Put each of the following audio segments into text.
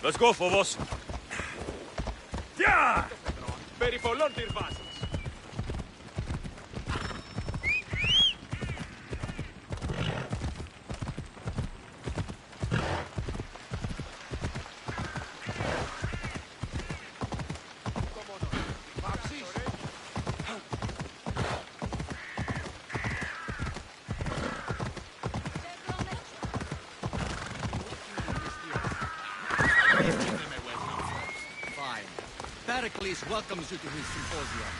Let's go, Phobos. Yeah! Περιπολών τυρβάσεις. Pericles welcomes you to his symposium.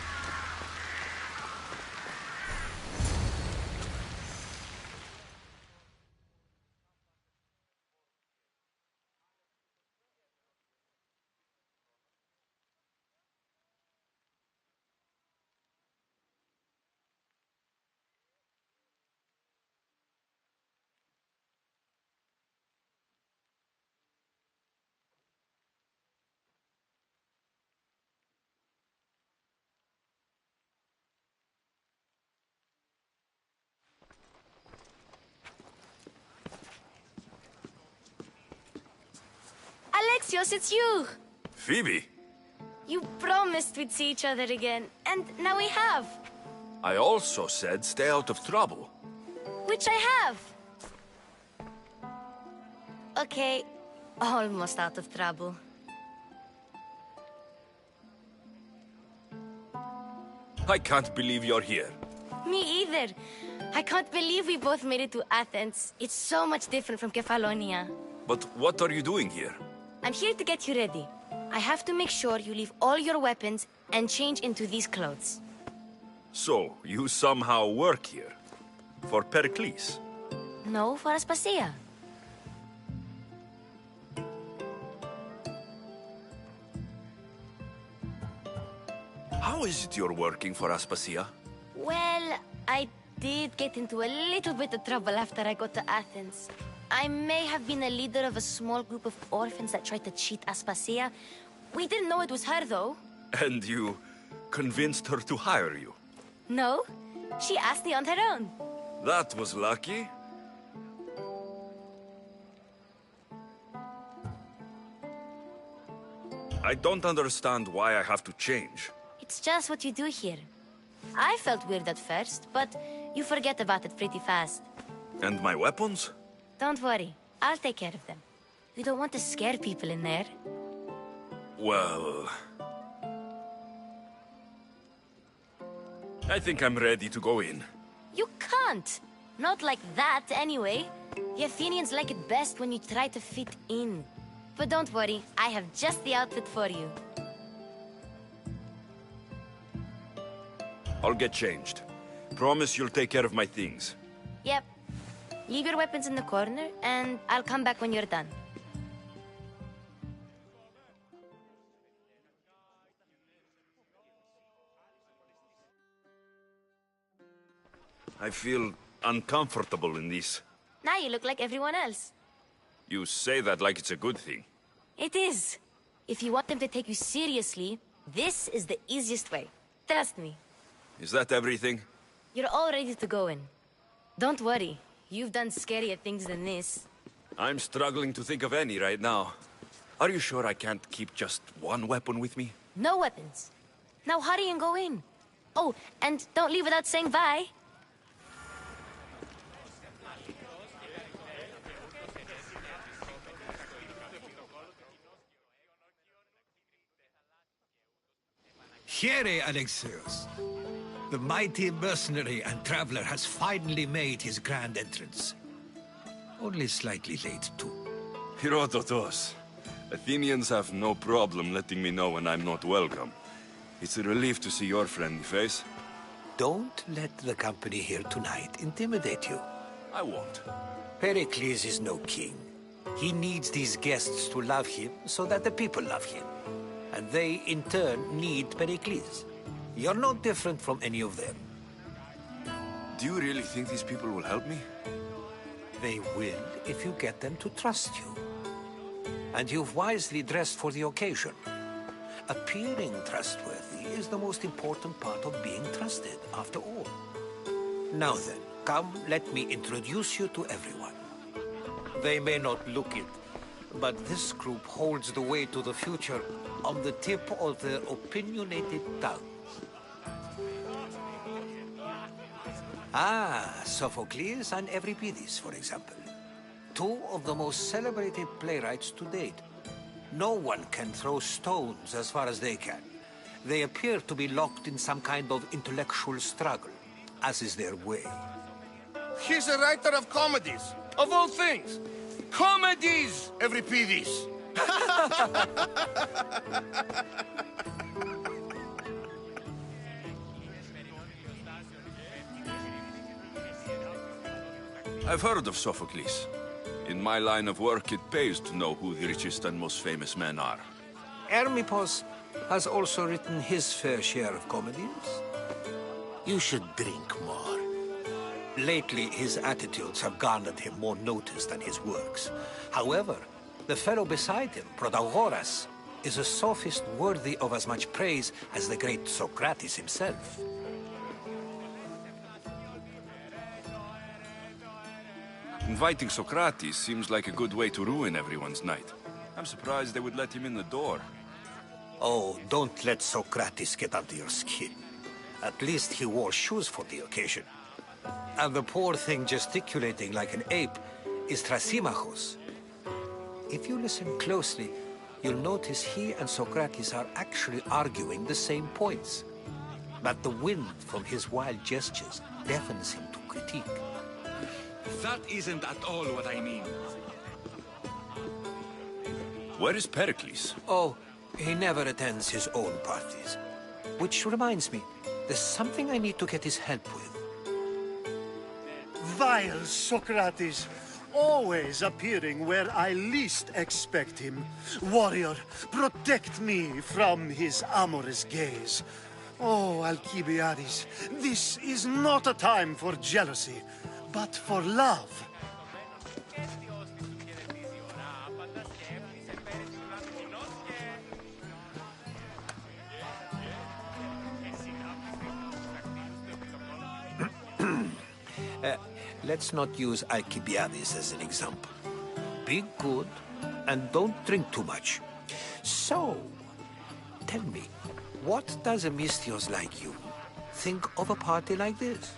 Alexios, it's you! Phoebe, You promised we'd see each other again, and now we have. I also said stay out of trouble. Which I have. Okay, almost out of trouble. I can't believe you're here. Me either. I can't believe we both made it to Athens. It's so much different from Kefalonia. But what are you doing here? I'm here to get you ready. I have to make sure you leave all your weapons and change into these clothes. So, you somehow work here? For Pericles? No, for Aspasia. How is it you're working for Aspasia? Well, I did get into a little bit of trouble after I got to Athens. I may have been a leader of a small group of orphans that tried to cheat Aspasia. We didn't know it was her, though. And you convinced her to hire you? No, she asked me on her own. That was lucky. I don't understand why I have to change. It's just what you do here. I felt weird at first, but you forget about it pretty fast. And my weapons? Don't worry, I'll take care of them. You don't want to scare people in there. Well... I think I'm ready to go in. You can't! Not like that, anyway. The Athenians like it best when you try to fit in. But don't worry, I have just the outfit for you. I'll get changed. Promise you'll take care of my things. Yep. Leave your weapons in the corner, and I'll come back when you're done. I feel uncomfortable in this. Now you look like everyone else. You say that like it's a good thing. It is. If you want them to take you seriously, this is the easiest way. Trust me. Is that everything? You're all ready to go in. Don't worry. You've done scarier things than this. I'm struggling to think of any right now. Are you sure I can't keep just one weapon with me? No weapons. Now hurry and go in. Oh, and don't leave without saying bye. Here, Alexios. The mighty mercenary and traveler has finally made his grand entrance. Only slightly late, too. Herodotus, Athenians have no problem letting me know when I'm not welcome. It's a relief to see your friendly face. Don't let the company here tonight intimidate you. I won't. Pericles is no king. He needs these guests to love him so that the people love him. And they, in turn, need Pericles. You're no different from any of them. Do you really think these people will help me? They will if you get them to trust you. And you've wisely dressed for the occasion. Appearing trustworthy is the most important part of being trusted, after all. Now then, come, let me introduce you to everyone. They may not look it, but this group holds the way to the future on the tip of their opinionated tongues. Ah, Sophocles and Euripides, for example. Two of the most celebrated playwrights to date. No one can throw stones as far as they can. They appear to be locked in some kind of intellectual struggle, as is their way. He's a writer of comedies, of all things. Comedies, Euripides. I've heard of Sophocles. In my line of work, it pays to know who the richest and most famous men are. Hermippos has also written his fair share of comedies. You should drink more. Lately, his attitudes have garnered him more notice than his works. However, the fellow beside him, Protagoras, is a sophist worthy of as much praise as the great Socrates himself. Inviting Socrates seems like a good way to ruin everyone's night. I'm surprised they would let him in the door. Oh, don't let Socrates get under your skin. At least he wore shoes for the occasion. And the poor thing gesticulating like an ape is Thrasymachos. If you listen closely, you'll notice he and Socrates are actually arguing the same points. But the wind from his wild gestures deafens him to critique. That isn't at all what I mean. Where is Pericles? Oh, he never attends his own parties. Which reminds me, there's something I need to get his help with. Vile Socrates, always appearing where I least expect him. Warrior, protect me from his amorous gaze. Oh, Alcibiades, this is not a time for jealousy, but for love. Let's not use Alcibiades as an example. Be good, and don't drink too much. So, tell me, what does a Misthios like you think of a party like this?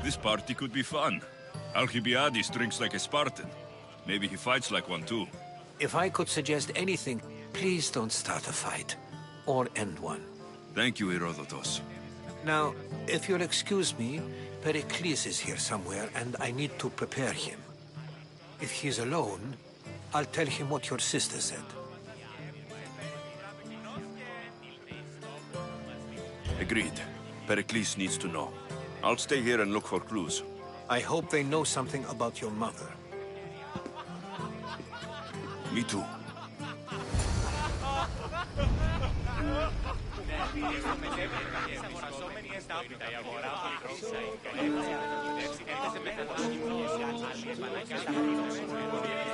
This party could be fun. Alcibiades drinks like a Spartan. Maybe he fights like one too. If I could suggest anything, please don't start a fight. Or end one. Thank you, Herodotus. Now, if you'll excuse me, Pericles is here somewhere, and I need to prepare him. If he's alone, I'll tell him what your sister said. Agreed. Pericles needs to know. I'll stay here and look for clues. I hope they know something about your mother. Me too.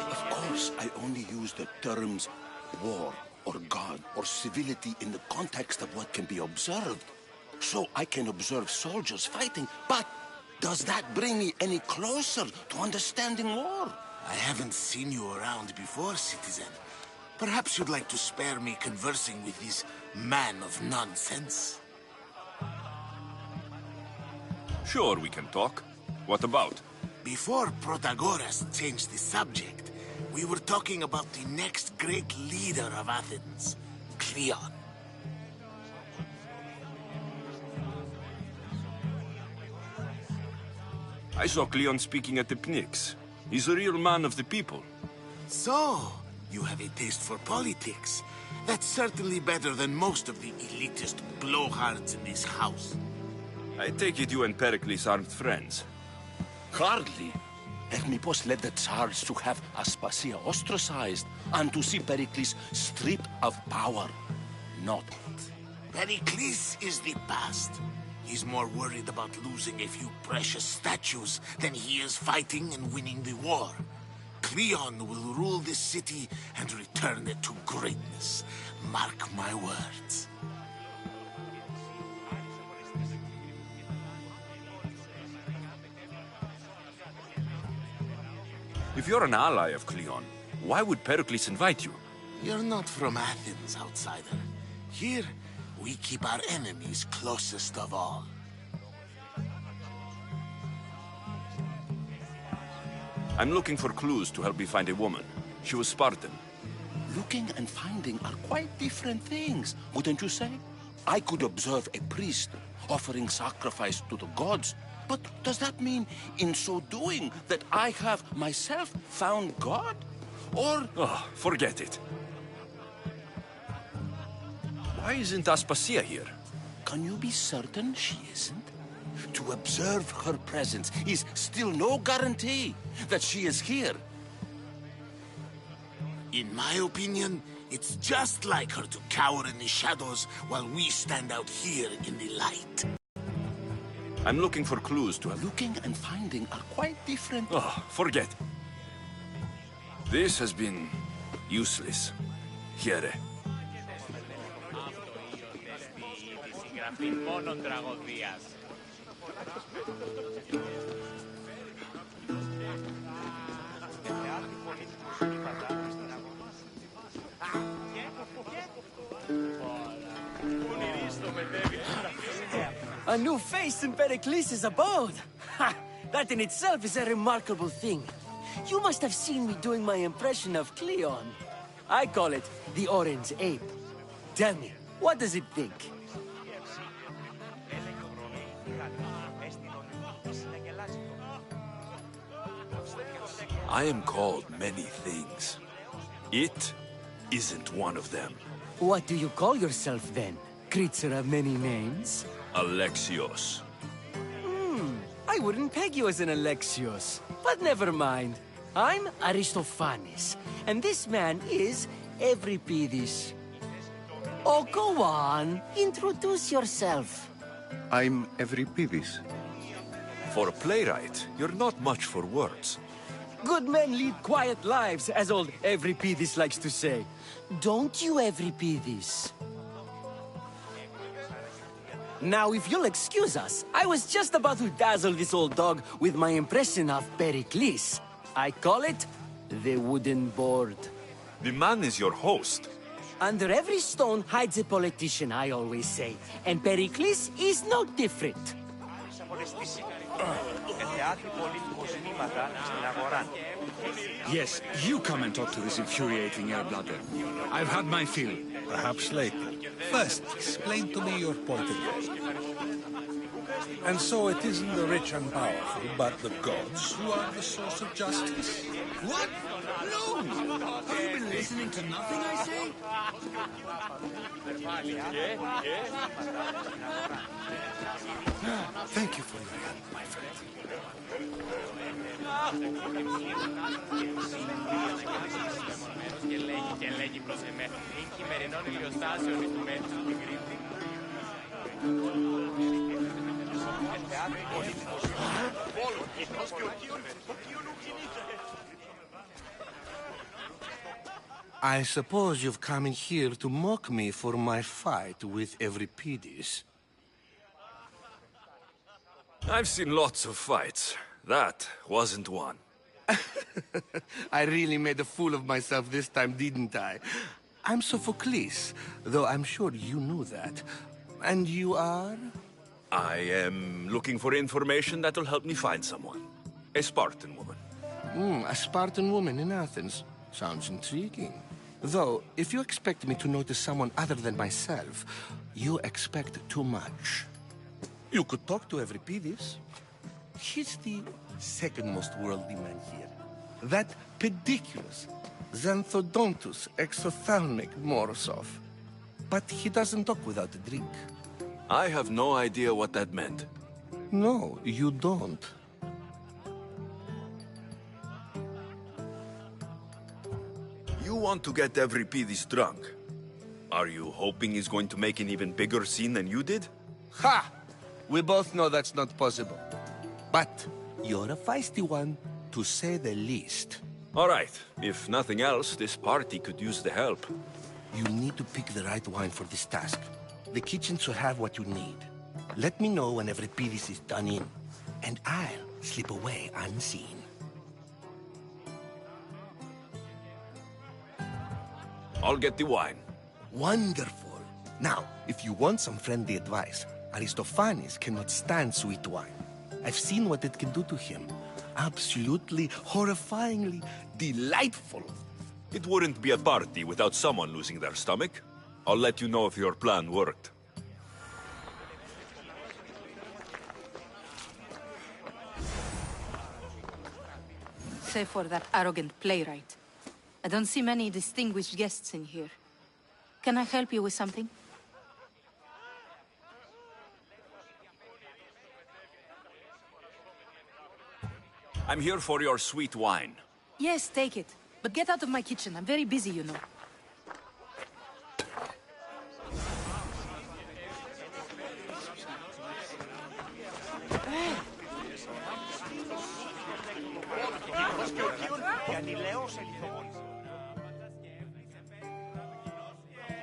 Of course, I only use the terms war or God or civility in the context of what can be observed. So I can observe soldiers fighting, but does that bring me any closer to understanding war? I haven't seen you around before, citizen. Perhaps you'd like to spare me conversing with this man of nonsense? Sure, we can talk. What about? Before Protagoras changed the subject, we were talking about the next great leader of Athens, Cleon. I saw Cleon speaking at the Pnyx. He's a real man of the people. So, you have a taste for politics. That's certainly better than most of the elitist blowhards in this house. I take it you and Pericles aren't friends. Hardly. Hermipos led the Tsars to have Aspasia ostracized and to see Pericles stripped of power. Not. Pericles is the past. He's more worried about losing a few precious statues than he is fighting and winning the war. Cleon will rule this city and return it to greatness. Mark my words. If you're an ally of Cleon, why would Pericles invite you? You're not from Athens, outsider. Here, we keep our enemies closest of all. I'm looking for clues to help me find a woman. She was Spartan. Looking and finding are quite different things, wouldn't you say? I could observe a priest offering sacrifice to the gods, but does that mean, in so doing, that I have myself found God? Or... Oh, forget it. Why isn't Aspasia here? Can you be certain she isn't? To observe her presence is still no guarantee that she is here. In my opinion, it's just like her to cower in the shadows while we stand out here in the light. I'm looking for clues to help. Looking and finding are quite different. Oh, forget. This has been useless. Here. A new face in Pericles' abode! Ha! That in itself is a remarkable thing. You must have seen me doing my impression of Cleon. I call it the Orange Ape. Tell me, what does it think? I am called many things. It isn't one of them. What do you call yourself then? Creature of many names? Alexios. I wouldn't peg you as an Alexios, but never mind. I'm Aristophanes, and this man is Euripides. Oh, go on. Introduce yourself. I'm Euripides. For a playwright, you're not much for words. Good men lead quiet lives, as old Euripides likes to say. Don't you, Euripides? Now, if you'll excuse us, I was just about to dazzle this old dog with my impression of Pericles. I call it the wooden board. The man is your host. Under every stone hides a politician, I always say. And Pericles is no different. Yes, you come and talk to this infuriating air-blooder. I've had my fill. Perhaps later. First, explain to me your point of view. And so it isn't the rich and powerful, but the gods who are the source of justice? What? No! Have you been listening to nothing I say? Thank you for your help, my friend. I suppose you've come in here to mock me for my fight with Euripides. I've seen lots of fights. That wasn't one. I really made a fool of myself this time, didn't I? I'm Sophocles, though I'm sure you knew that. And you are? I am looking for information that'll help me find someone. A Spartan woman. A Spartan woman in Athens. Sounds intriguing. Though, if you expect me to notice someone other than myself, you expect too much. You could talk to Euripides. He's the second most worldly man here. That pediculous Xanthodontus exophthalmic Morosov. But he doesn't talk without a drink. I have no idea what that meant. No, you don't. You want to get Euripides drunk. Are you hoping he's going to make an even bigger scene than you did? Ha! We both know that's not possible. But you're a feisty one, to say the least. All right. If nothing else, this party could use the help. You need to pick the right wine for this task. The kitchen should have what you need. Let me know when Euripides is done in, and I'll slip away unseen. I'll get the wine. Wonderful. Now, if you want some friendly advice, Aristophanes cannot stand sweet wine. I've seen what it can do to him. Absolutely, horrifyingly delightful. It wouldn't be a party without someone losing their stomach. I'll let you know if your plan worked. Save for that arrogant playwright. I don't see many distinguished guests in here. Can I help you with something? I'm here for your sweet wine. Yes, take it. But get out of my kitchen. I'm very busy, you know.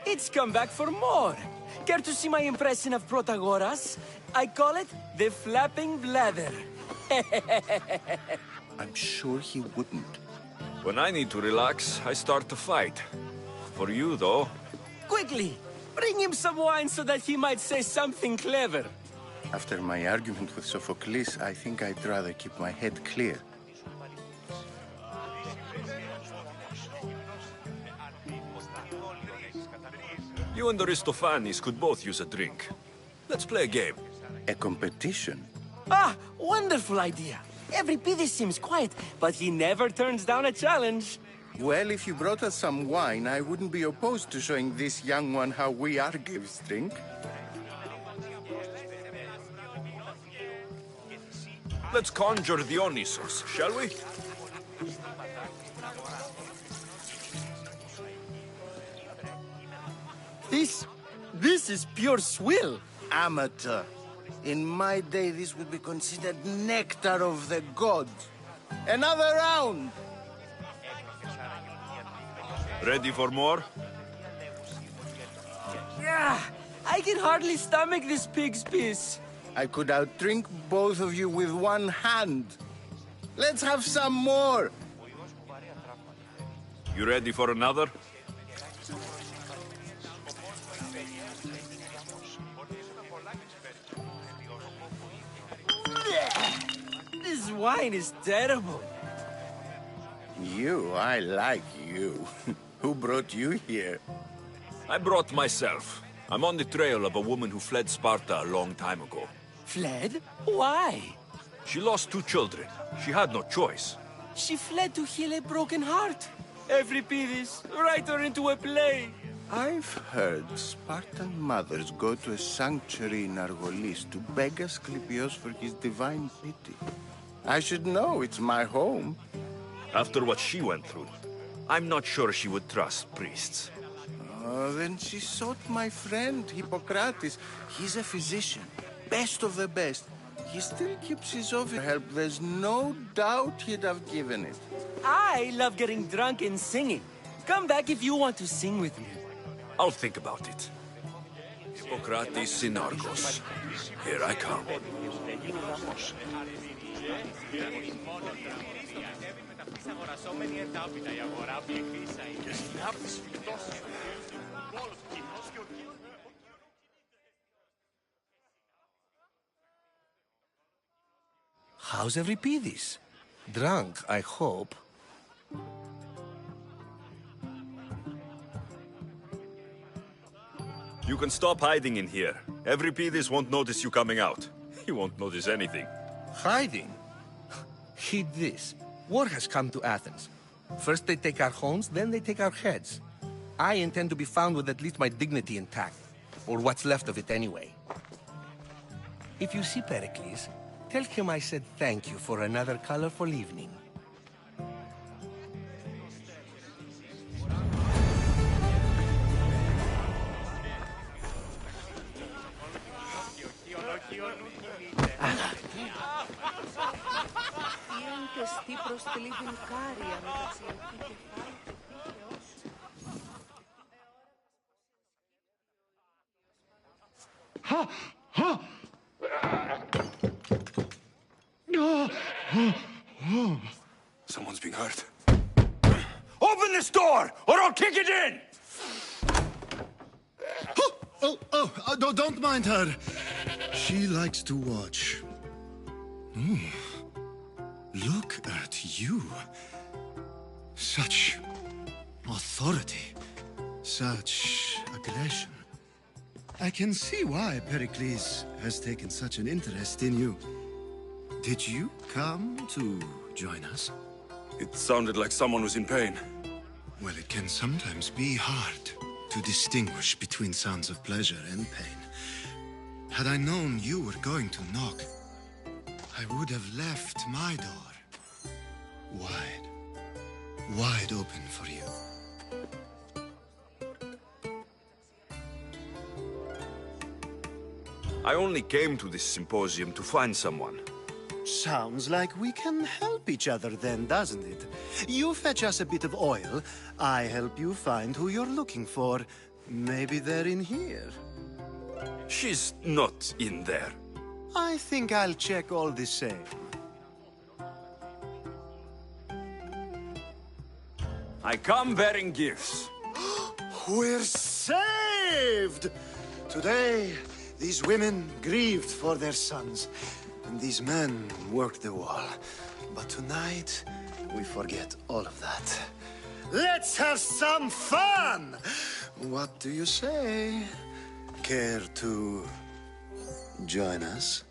It's come back for more. Care to see my impression of Protagoras? I call it the flapping bladder. I'm sure he wouldn't. When I need to relax, I start to fight. For you, though... Quickly! Bring him some wine so that he might say something clever. After my argument with Sophocles, I think I'd rather keep my head clear. You and Aristophanes could both use a drink. Let's play a game. A competition? Ah, wonderful idea. Euripides seems quiet, but he never turns down a challenge. Well, if you brought us some wine, I wouldn't be opposed to showing this young one how we Argives drink. Let's conjure Dionysus, shall we? This is pure swill. Amateur. In my day, this would be considered nectar of the gods. Another round! Ready for more? Yeah, I can hardly stomach this pig's piss. I could outdrink both of you with one hand. Let's have some more! You ready for another? This wine is terrible. I like you. Who brought you here? I brought myself. I'm on the trail of a woman who fled Sparta a long time ago. Fled? Why? She lost 2 children. She had no choice. She fled to heal a broken heart. Euripides, write her into a play. I've heard Spartan mothers go to a sanctuary in Argolis to beg Asclepios for his divine pity. I should know, it's my home. After what she went through, I'm not sure she would trust priests. Oh, then she sought my friend, Hippocrates. He's a physician, best of the best. He still keeps his offer help. There's no doubt he'd have given it. I love getting drunk and singing. Come back if you want to sing with me. I'll think about it. Hippocrates in Argos. Here I come. How's Euripides? Drunk, I hope. You can stop hiding in here. Every Pedis won't notice you coming out. He won't notice anything. Hiding? Heed this. War has come to Athens. First they take our homes, then they take our heads. I intend to be found with at least my dignity intact. Or what's left of it anyway. If you see Pericles, tell him I said thank you for another colorful evening. Someone's being hurt. Open this door, or I'll kick it in! Don't mind her. She likes to watch. Look at you. Such authority. Such aggression. I can see why Pericles has taken such an interest in you. Did you come to join us? It sounded like someone was in pain. Well, it can sometimes be hard to distinguish between sounds of pleasure and pain. Had I known you were going to knock, I would have left my door wide open for you. I only came to this symposium to find someone. Sounds like we can help each other then, doesn't it? You fetch us a bit of oil, I help you find who you're looking for. Maybe they're in here. She's not in there. I think I'll check all the same. I come bearing gifts. We're saved! Today, these women grieved for their sons, and these men worked the wall. But tonight, we forget all of that. Let's have some fun! What do you say? Care to join us?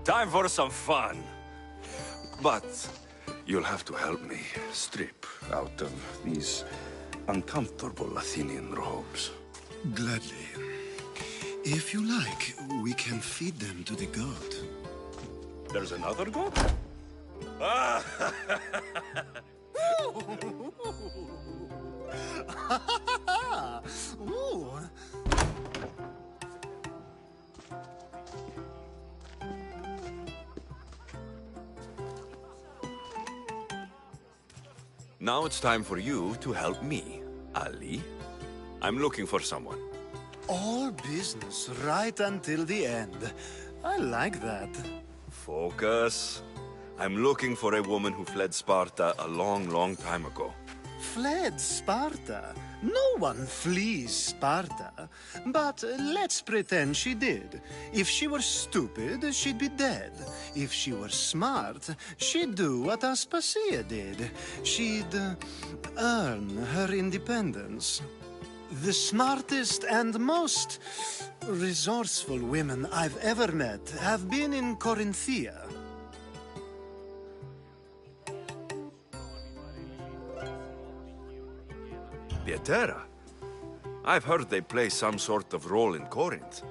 Time for some fun. But you'll have to help me strip out of these uncomfortable Athenian robes. Gladly. If you like, we can feed them to the god. There's another god? Ooh. Now it's time for you to help me, Ali. I'm looking for someone. All business right until the end. I like that. Focus. I'm looking for a woman who fled Sparta a long, long time ago. Fled Sparta? No one flees Sparta. But let's pretend she did. If she were stupid, she'd be dead. If she were smart, she'd do what Aspasia did. She'd earn her independence. The smartest and most resourceful women I've ever met have been in Corinthia. Pietera? I've heard they play some sort of role in Corinth,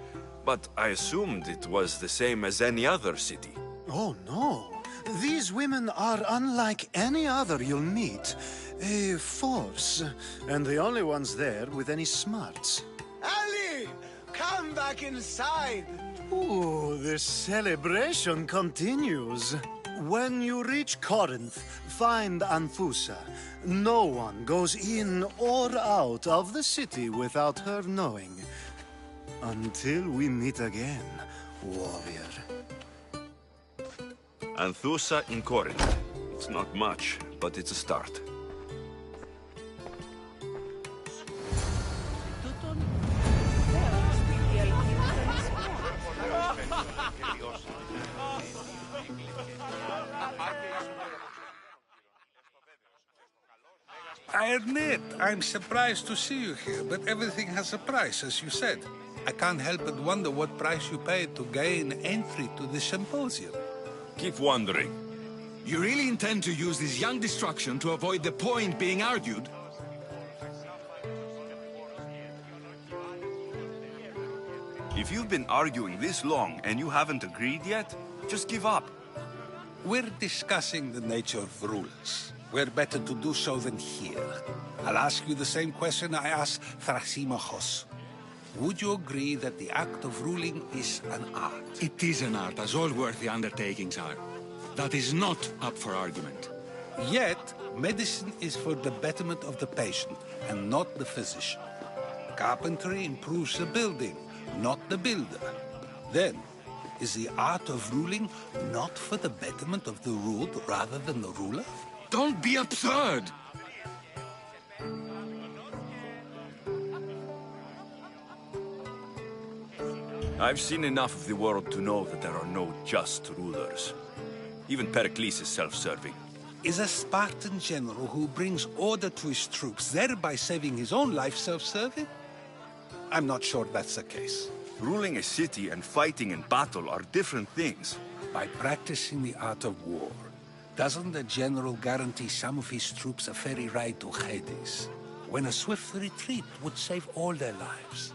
but I assumed it was the same as any other city. Oh, no. These women are unlike any other you'll meet. A force, and the only ones there with any smarts. Ali! Come back inside! Ooh, the celebration continues. When you reach Corinth, find Anthusa. No one goes in or out of the city without her knowing. Until we meet again, warrior. Anthusa in Corinth. It's not much, but it's a start. I Ernest, I'm surprised to see you here, but everything has a price, as you said. I can't help but wonder what price you paid to gain entry to the symposium. Keep wondering. You really intend to use this young destruction to avoid the point being argued? If you've been arguing this long and you haven't agreed yet, just give up. We're discussing the nature of rulers. Where better to do so than here? I'll ask you the same question I asked Thrasimachos. Would you agree that the act of ruling is an art? It is an art, as all worthy undertakings are. That is not up for argument. Yet, medicine is for the betterment of the patient, and not the physician. Carpentry improves the building, not the builder. Then, is the art of ruling not for the betterment of the ruled rather than the ruler? Don't be absurd! I've seen enough of the world to know that there are no just rulers. Even Pericles is self-serving. Is a Spartan general who brings order to his troops, thereby saving his own life, self-serving? I'm not sure that's the case. Ruling a city and fighting in battle are different things. By practicing the art of war, doesn't the general guarantee some of his troops a ferry ride to Hades, when a swift retreat would save all their lives?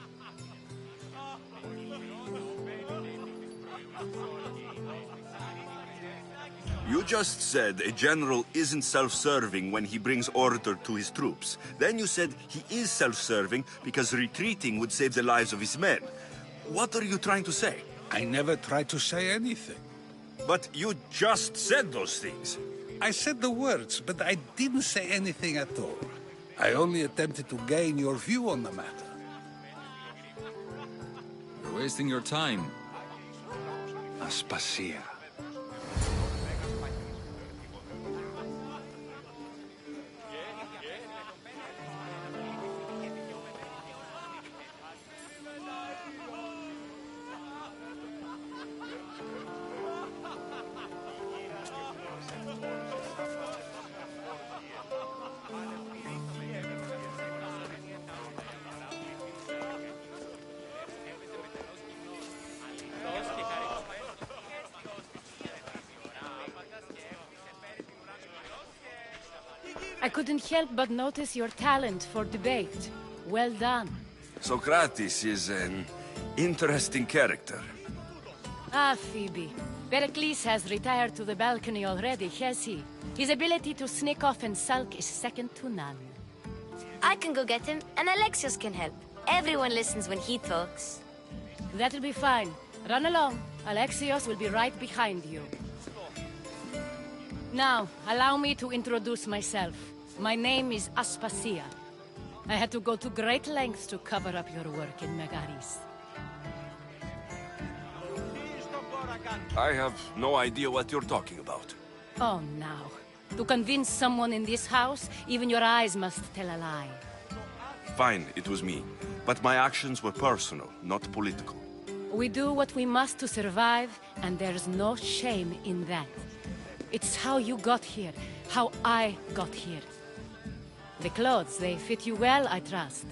You just said a general isn't self-serving when he brings order to his troops. Then you said he is self-serving because retreating would save the lives of his men. What are you trying to say? I never tried to say anything. But you just said those things. I said the words, but I didn't say anything at all. I only attempted to gain your view on the matter. You're wasting your time. Aspasia. I couldn't help but notice your talent for debate. Well done. Socrates is an interesting character. Ah, Phoebe. Pericles has retired to the balcony already, has he? His ability to sneak off and sulk is second to none. I can go get him, and Alexios can help. Everyone listens when he talks. That'll be fine. Run along. Alexios will be right behind you. Now, allow me to introduce myself. My name is Aspasia. I had to go to great lengths to cover up your work in Megaris. I have no idea what you're talking about. Oh, now. To convince someone in this house, even your eyes must tell a lie. Fine, it was me. But my actions were personal, not political. We do what we must to survive, and there's no shame in that. It's how you got here, how I got here. The clothes, they fit you well, I trust.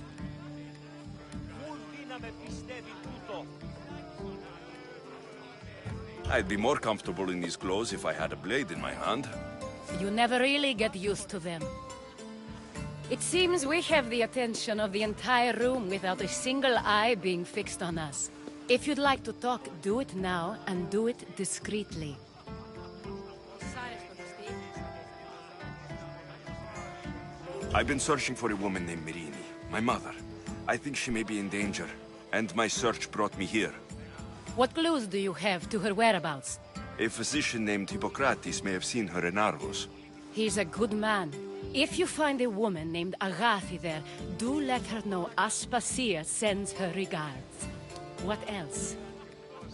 I'd be more comfortable in these clothes if I had a blade in my hand. You never really get used to them. It seems we have the attention of the entire room without a single eye being fixed on us. If you'd like to talk, do it now, and do it discreetly. I've been searching for a woman named Mirini, my mother. I think she may be in danger, and my search brought me here. What clues do you have to her whereabouts? A physician named Hippocrates may have seen her in Argos. He's a good man. If you find a woman named Agathi there, do let her know Aspasia sends her regards. What else?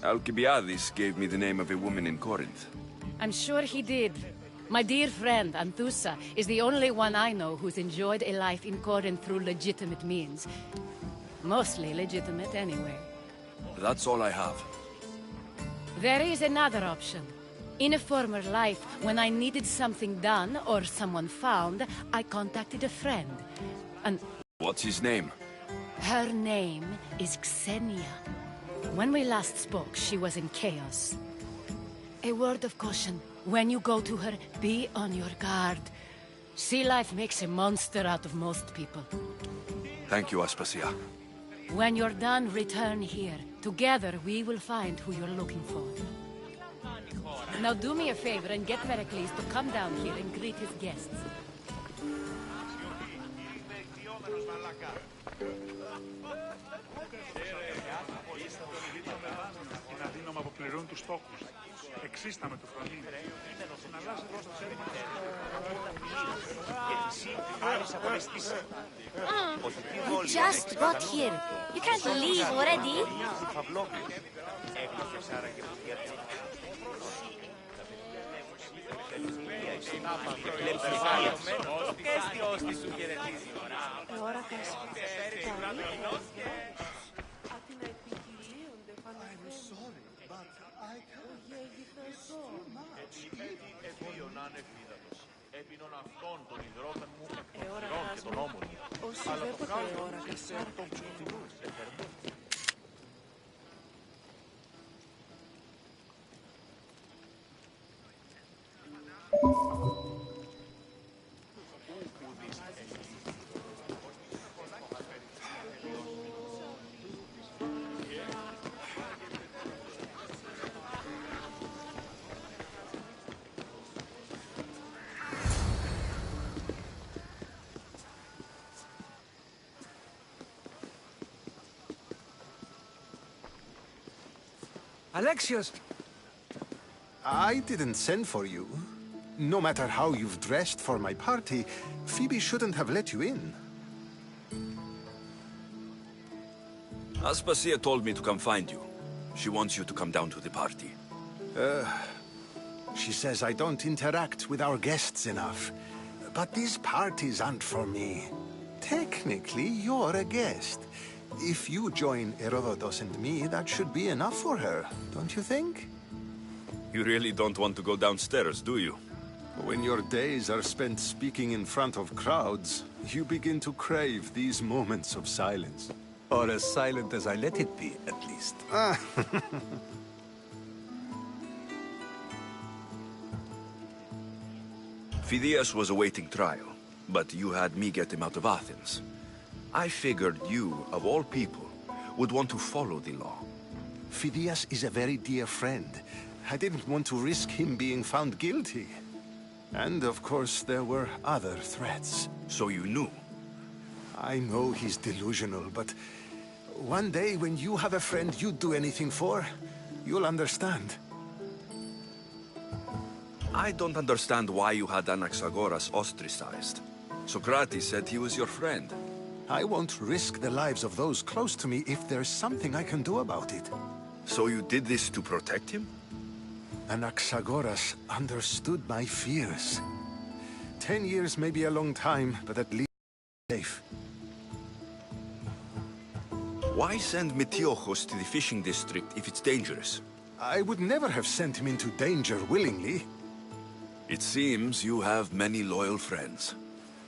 Alcibiades gave me the name of a woman in Corinth. I'm sure he did. My dear friend, Anthusa, is the only one I know who's enjoyed a life in Corinth through legitimate means. Mostly legitimate, anyway. That's all I have. There is another option. In a former life, when I needed something done or someone found, I contacted a friend. And What's his name? her name is Xenia. When we last spoke, she was in chaos. A word of caution. When you go to her, be on your guard. Sea life makes a monster out of most people. Thank you, Aspasia. When you're done, return here. Together, we will find who you're looking for. Now do me a favor and get Pericles to come down here and greet his guests. You just got here. You can't leave already. Alexios! I didn't send for you. No matter how you've dressed for my party, Phoebe shouldn't have let you in. Aspasia told me to come find you. She wants you to come down to the party. She says I don't interact with our guests enough. But these parties aren't for me. Technically, you're a guest. If you join Herodotus and me, that should be enough for her, don't you think? You really don't want to go downstairs, do you? When your days are spent speaking in front of crowds, you begin to crave these moments of silence. Or as silent as I let it be, at least. Phidias was awaiting trial, but you had me get him out of Athens. I figured you, of all people, would want to follow the law. Phidias is a very dear friend. I didn't want to risk him being found guilty. And of course, there were other threats. So you knew? I know he's delusional, but one day when you have a friend you'd do anything for, you'll understand. I don't understand why you had Anaxagoras ostracized. Socrates said he was your friend. I won't risk the lives of those close to me if there's something I can do about it. So you did this to protect him? Anaxagoras understood my fears. 10 years may be a long time, but at least safe. Why send Metiochos to the fishing district if it's dangerous? I would never have sent him into danger willingly. It seems you have many loyal friends.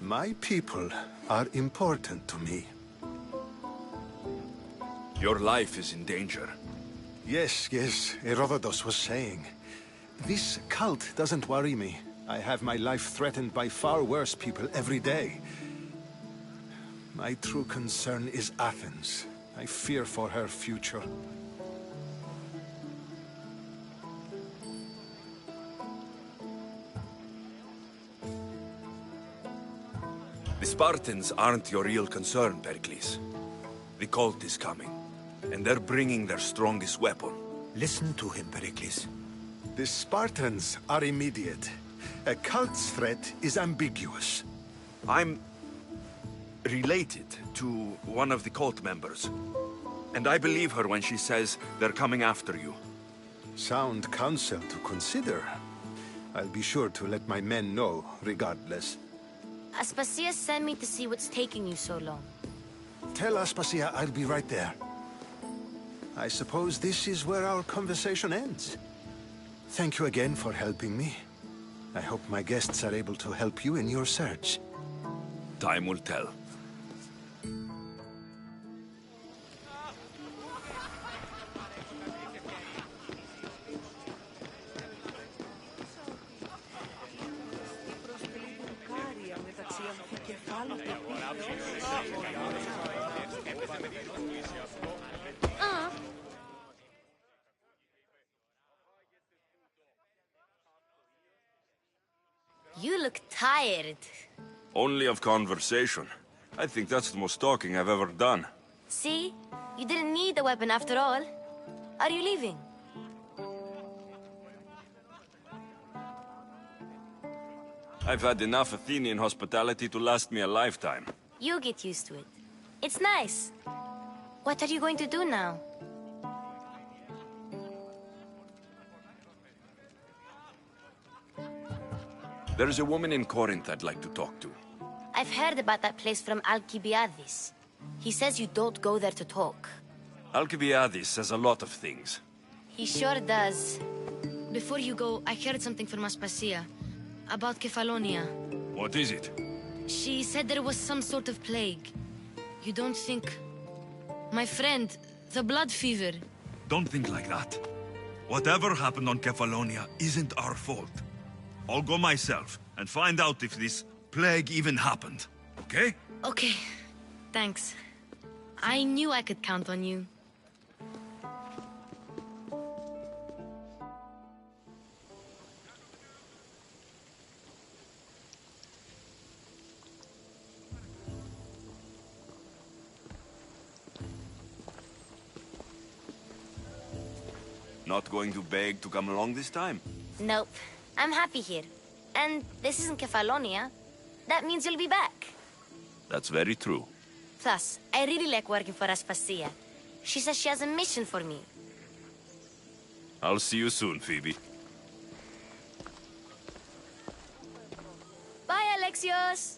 My people are important to me. Your life is in danger. Yes, Herodotus was saying. This cult doesn't worry me. I have my life threatened by far worse people every day. My true concern is Athens. I fear for her future. The Spartans aren't your real concern, Pericles. The cult is coming, and they're bringing their strongest weapon. Listen to him, Pericles. The Spartans are immediate. A cult's threat is ambiguous. I'm related to one of the cult members, and I believe her when she says they're coming after you. Sound counsel to consider. I'll be sure to let my men know, regardless. Aspasia sent me to see what's taking you so long. Tell Aspasia I'll be right there. I suppose this is where our conversation ends. Thank you again for helping me. I hope my guests are able to help you in your search. Time will tell. You look tired. Only of conversation. I think that's the most talking I've ever done. See? You didn't need the weapon after all. Are you leaving? I've had enough Athenian hospitality to last me a lifetime. You get used to it. It's nice. What are you going to do now? There is a woman in Corinth I'd like to talk to. I've heard about that place from Alcibiades. He says you don't go there to talk. Alcibiades says a lot of things. He sure does. Before you go, I heard something from Aspasia. About Kefalonia. What is it? She said there was some sort of plague. You don't think... My friend, the blood fever. Don't think like that. Whatever happened on Kefalonia isn't our fault. I'll go myself and find out if this plague even happened, okay? Okay, thanks. I knew I could count on you. Not going to beg to come along this time? Nope. I'm happy here. And this isn't Kefalonia. That means you'll be back. That's very true. Plus, I really like working for Aspasia. She says she has a mission for me. I'll see you soon, Phoebe. Bye, Alexios!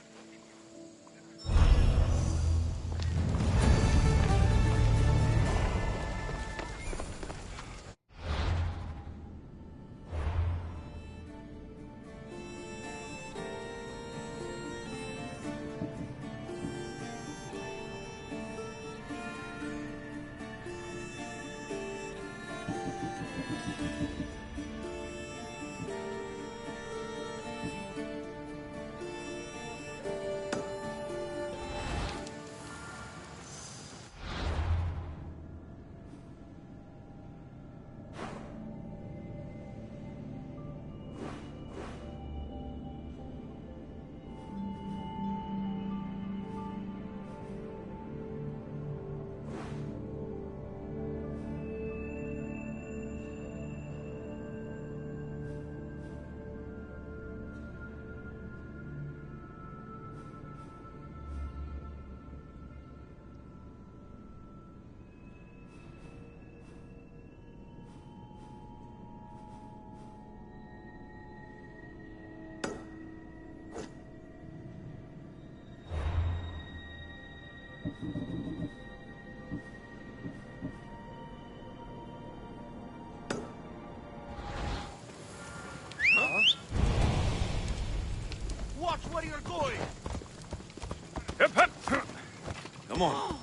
Watch where you're going! Come on.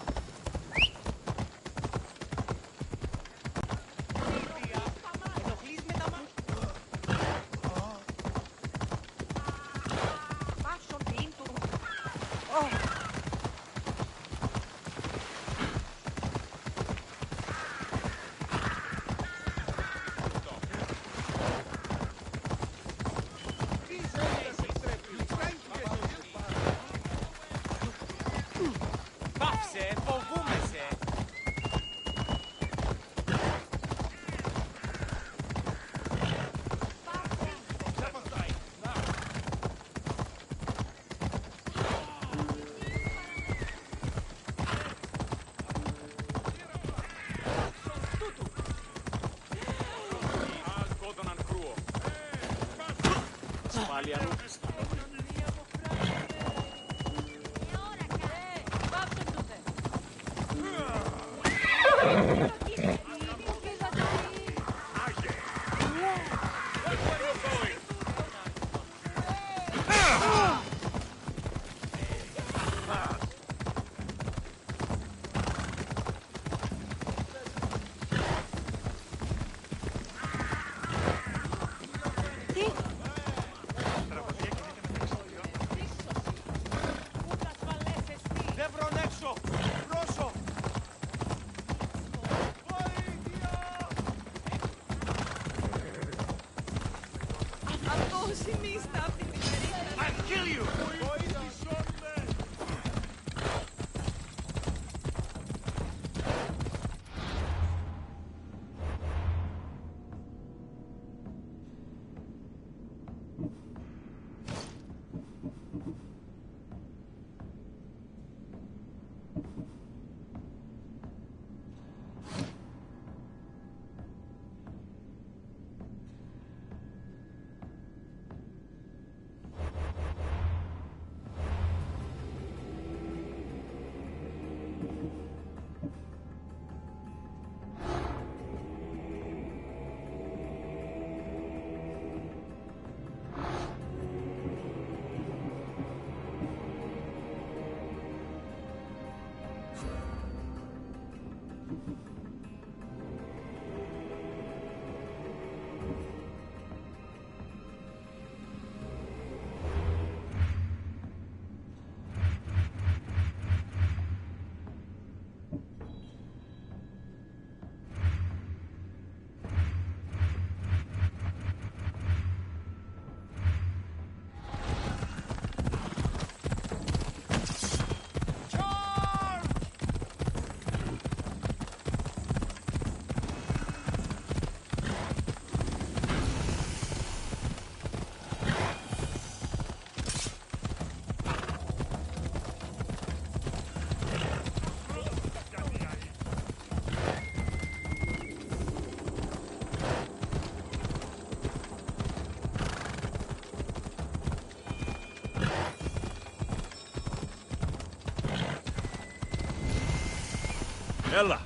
Ella!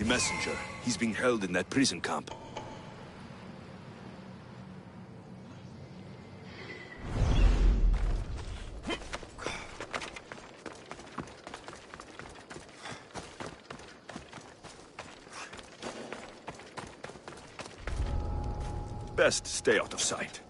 The messenger. He's being held in that prison camp. Best stay out of sight.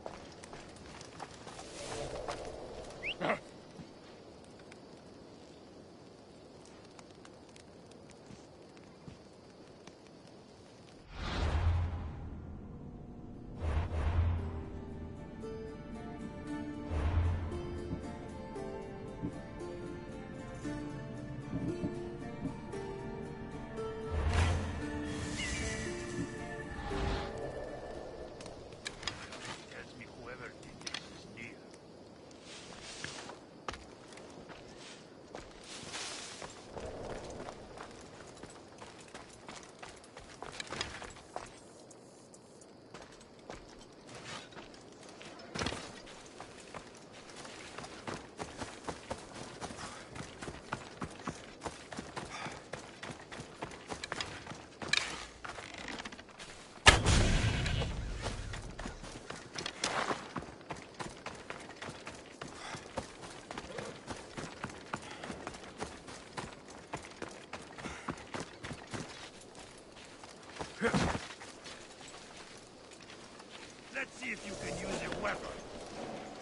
Let's see if you can use a weapon.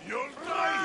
You'll die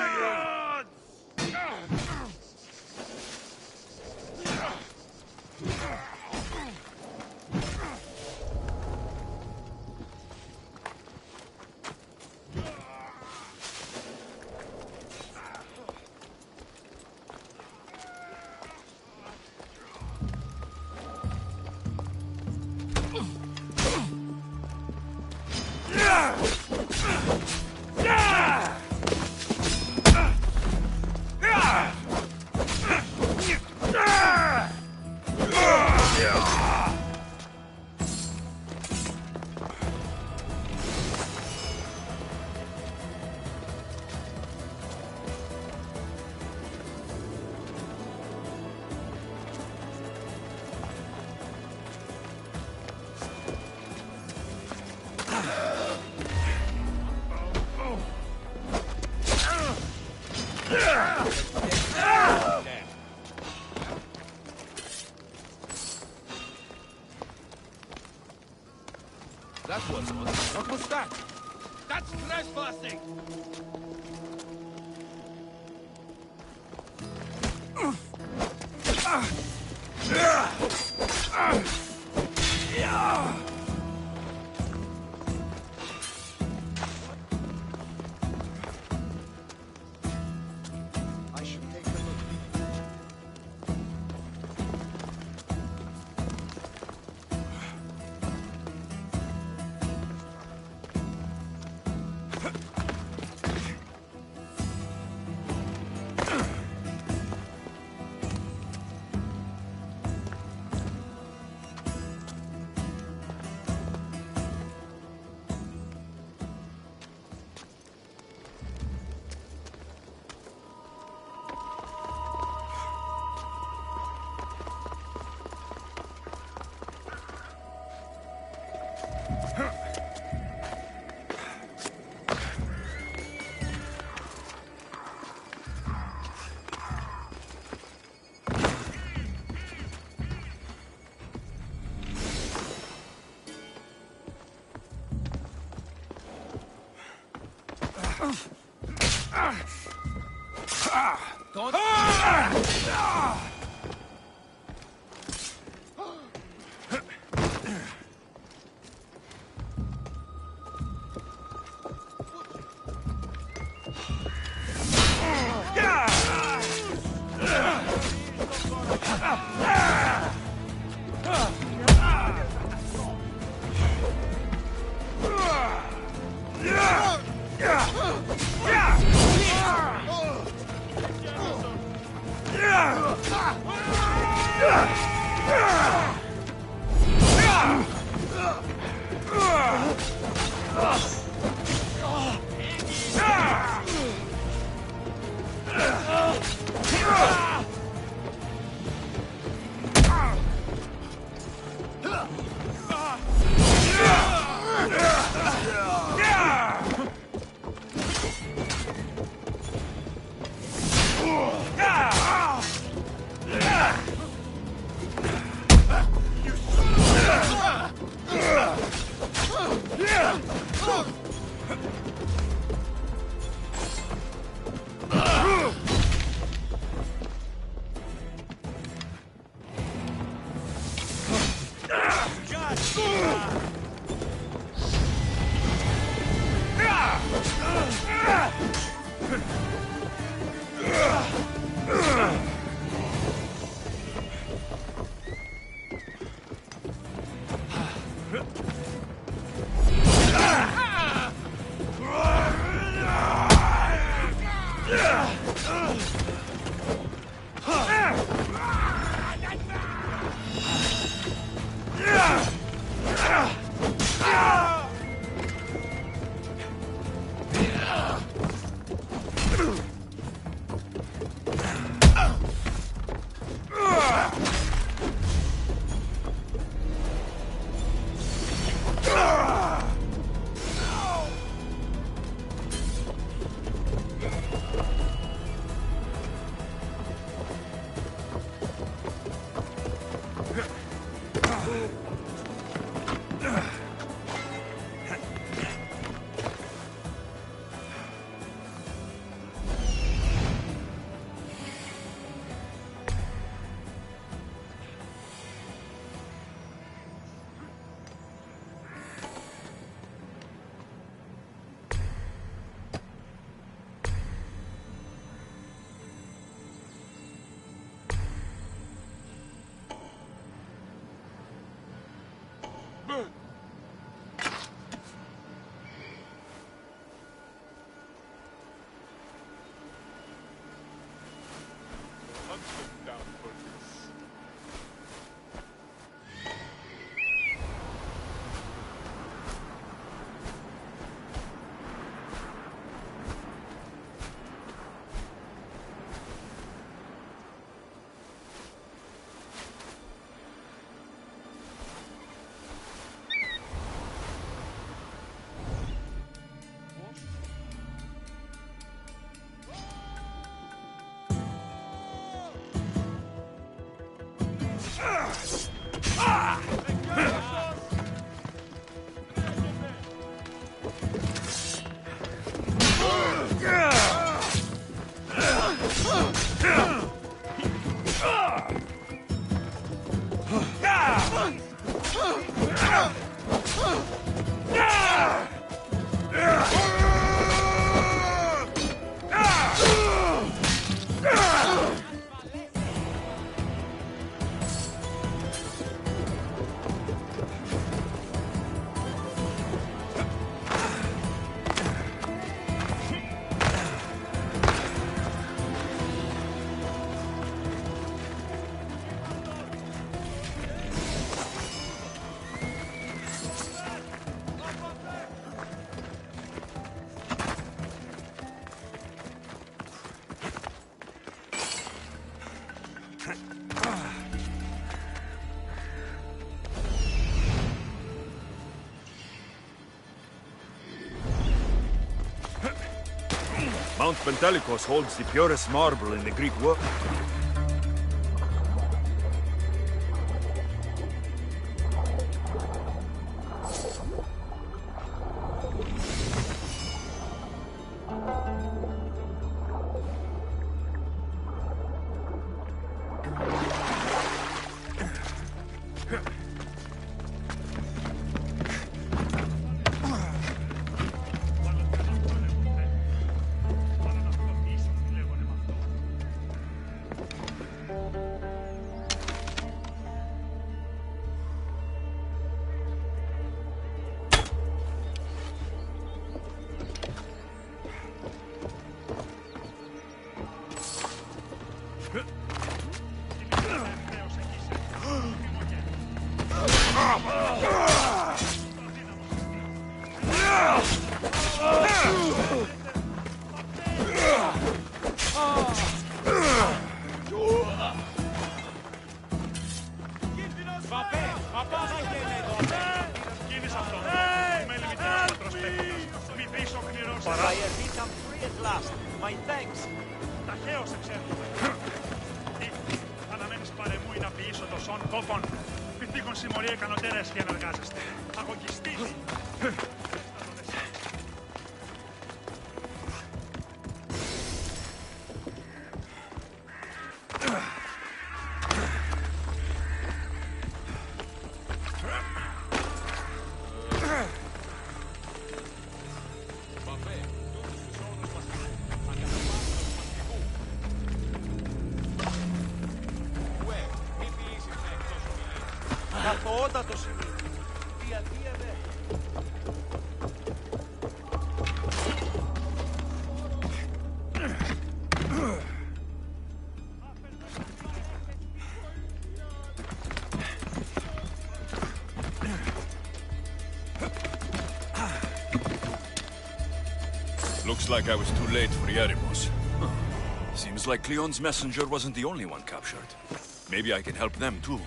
That was one. What was that? That's trespassing! I should take a look. Mount Pentelicos holds the purest marble in the Greek world. Looks like I was too late for Yeremos. Huh. Seems like Cleon's messenger wasn't the only one captured. Maybe I can help them too.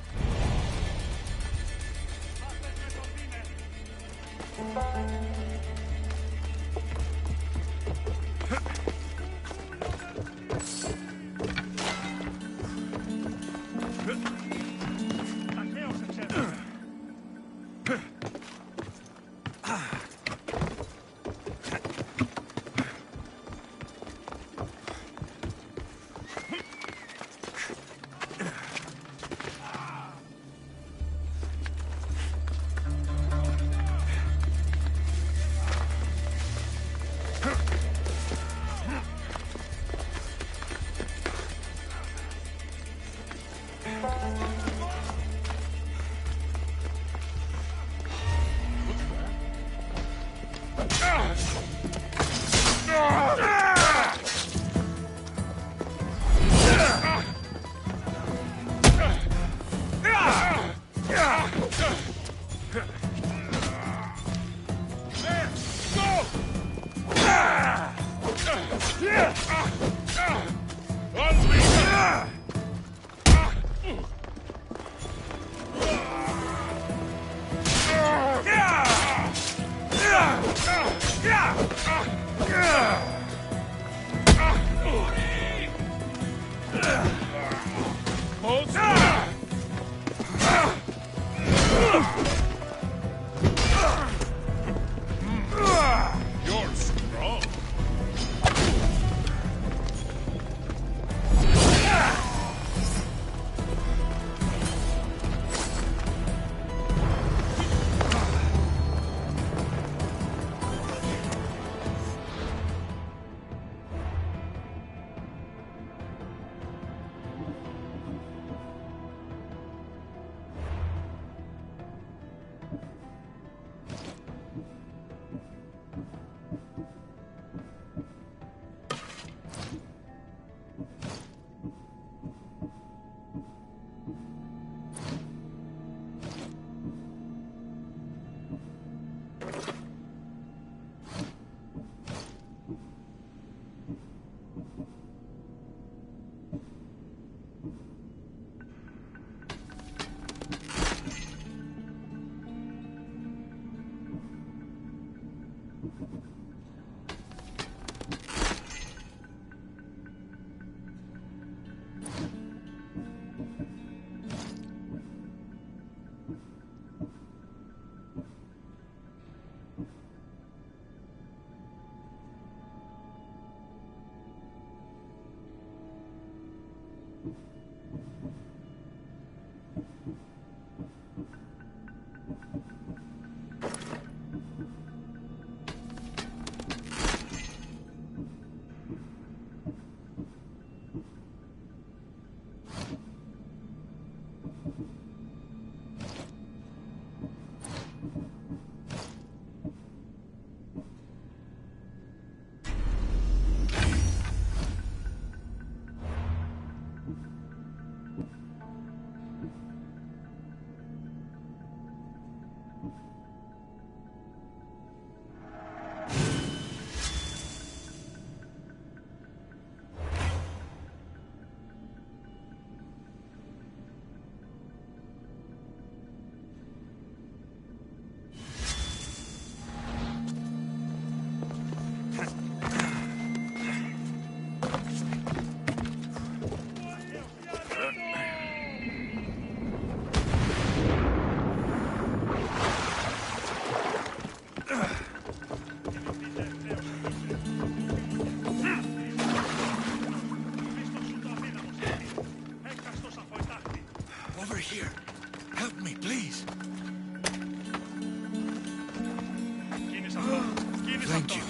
Thank you.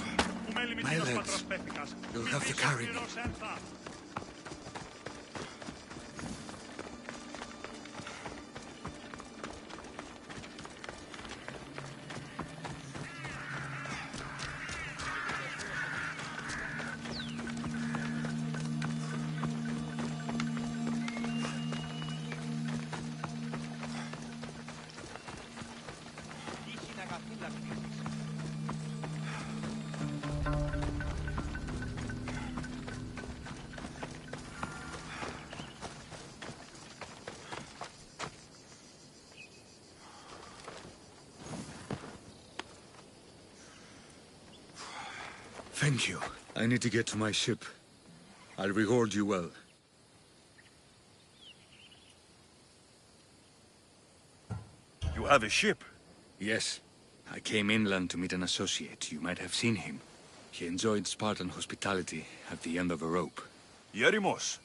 My legs. You'll have to carry me. Thank you. I need to get to my ship. I'll reward you well. You have a ship? Yes. I came inland to meet an associate. You might have seen him. He enjoyed Spartan hospitality at the end of a rope. Yerimos.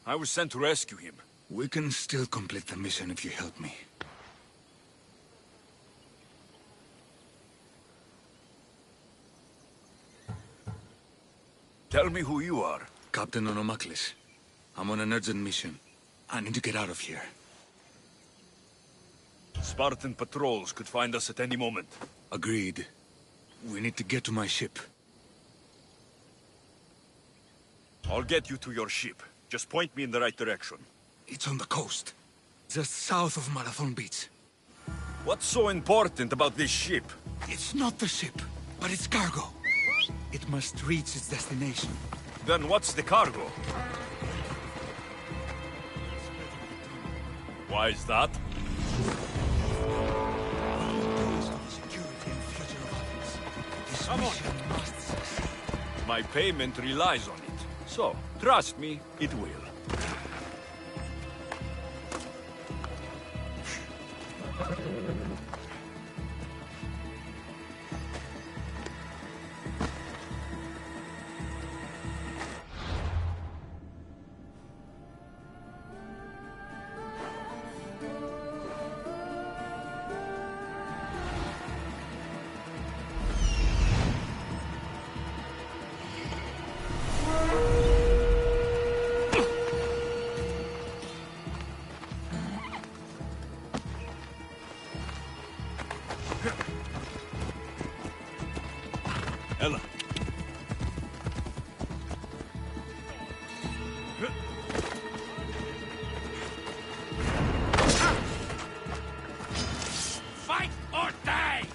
I was sent to rescue him. We can still complete the mission if you help me. Tell me who you are. Captain Onomaklis. I'm on an urgent mission. I need to get out of here. Spartan patrols could find us at any moment. Agreed. We need to get to my ship. I'll get you to your ship. Just point me in the right direction. It's on the coast. Just south of Marathon Beach. What's so important about this ship? It's not the ship, but its cargo. It must reach its destination. Then what's the cargo? Why is that? Come on. My payment relies on it. So, trust me, it will. Ella. Fight or die!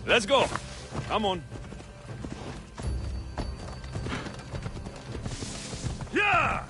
Let's go. Come on. Yeah!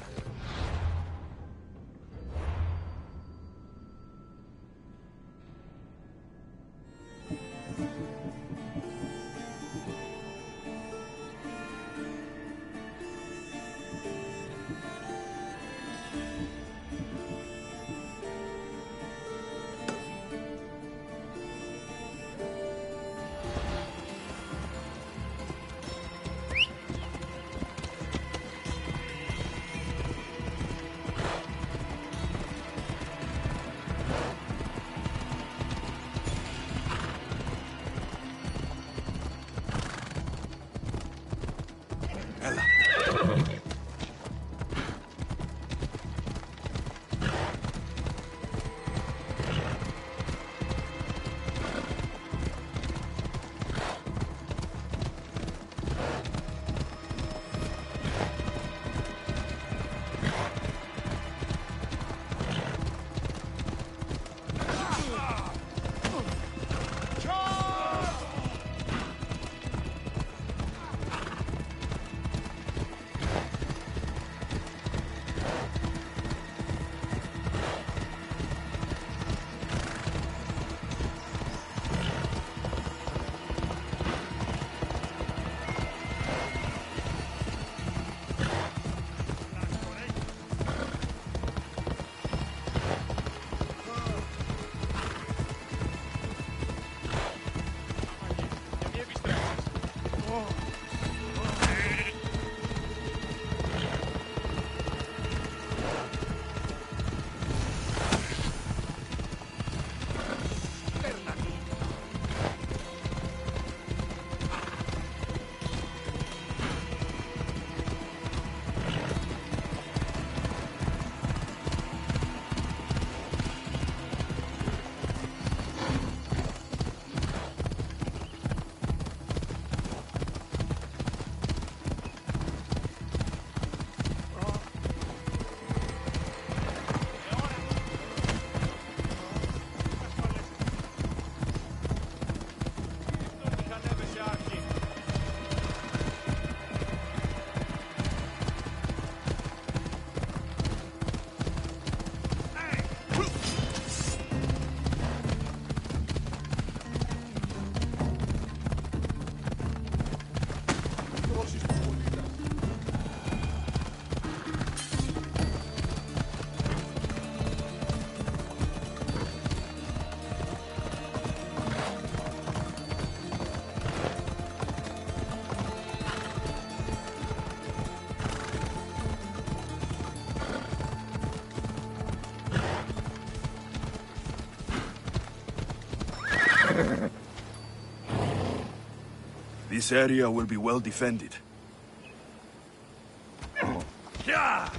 This area will be well defended. Yeah!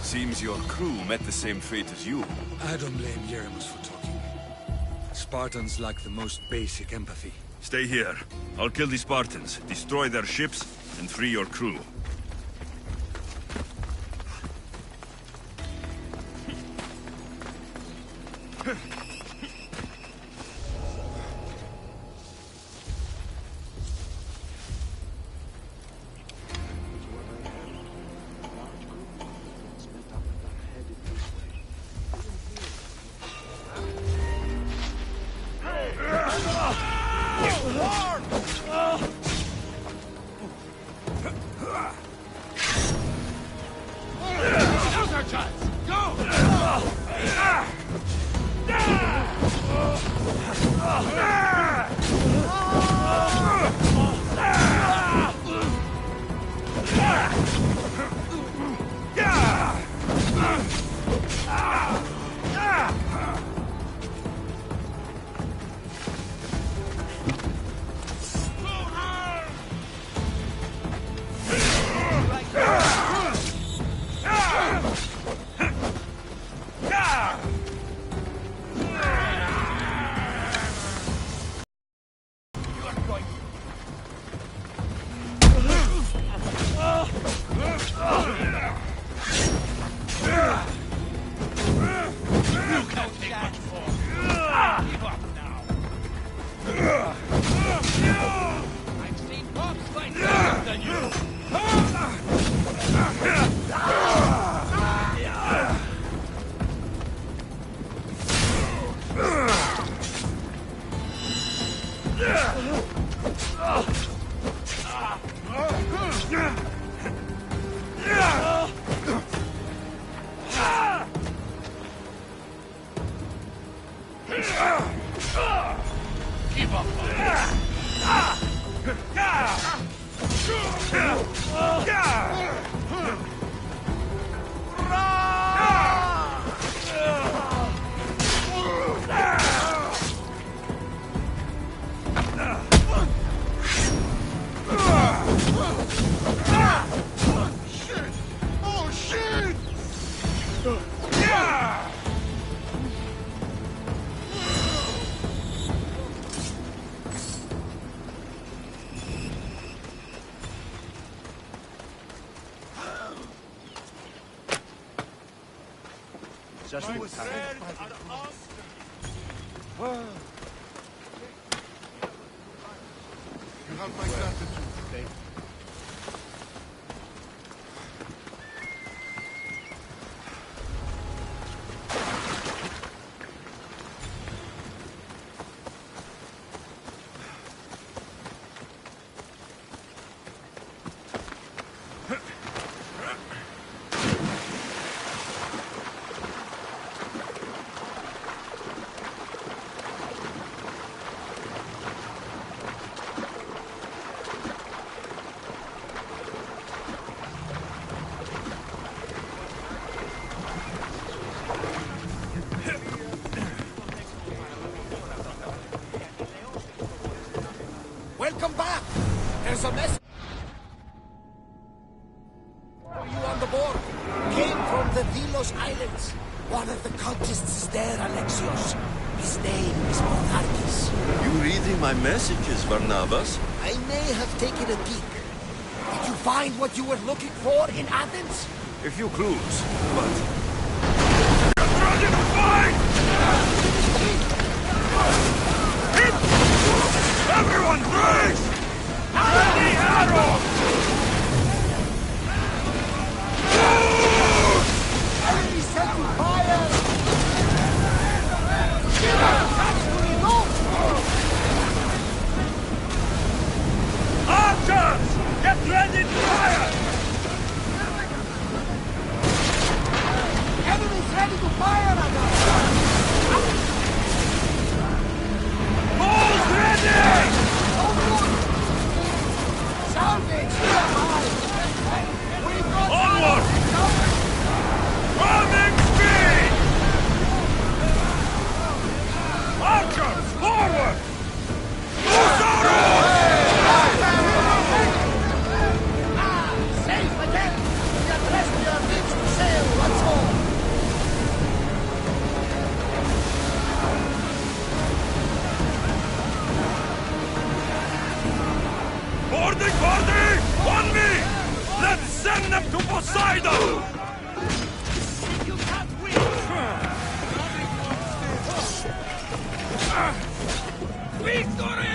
Seems your crew met the same fate as you. I don't blame Yeremus for talking. Spartans lack the most basic empathy. Stay here. I'll kill the Spartans, destroy their ships, and free your crew. Now's our chance! Keep up. Just in time. You have my gratitude today. Welcome back! There's a message for you on the board. Came from the Delos Islands. One of the cultists is there, Alexios. His name is Monarchis. You reading my messages, Barnabas? I may have taken a peek. Did you find what you were looking for in Athens? A few clues, but... Everyone brace! At the arrow! Enemy setting fire! Archers! Get ready to Party! On me! Let's send them to Poseidon! Victory!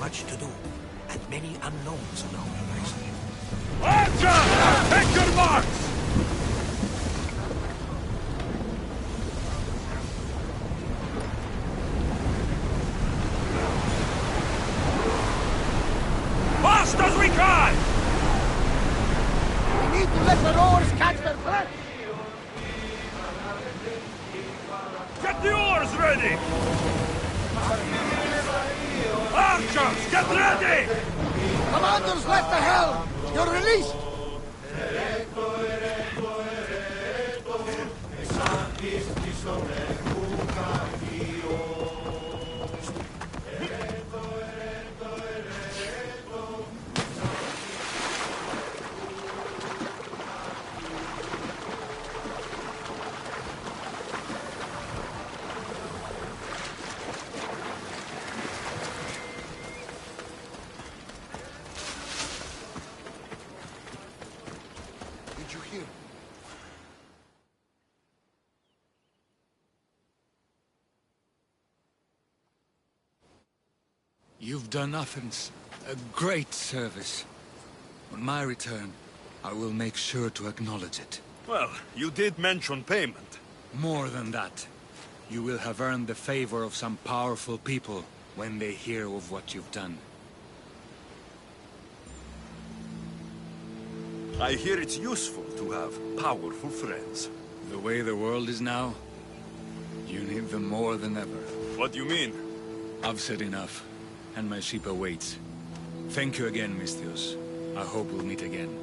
Much to do, and many unknowns on our horizon. Archer! Take your marks! Fast as we can! We need to let the rowers catch their breath! Get the oars ready! Archers, get ready! Commanders left the helm! You're released! You've done Athens a great service. On my return, I will make sure to acknowledge it. Well, you did mention payment. More than that. You will have earned the favor of some powerful people when they hear of what you've done. I hear it's useful to have powerful friends. The way the world is now, you need them more than ever. What do you mean? I've said enough, and my ship awaits. Thank you again, Misthios. I hope we'll meet again.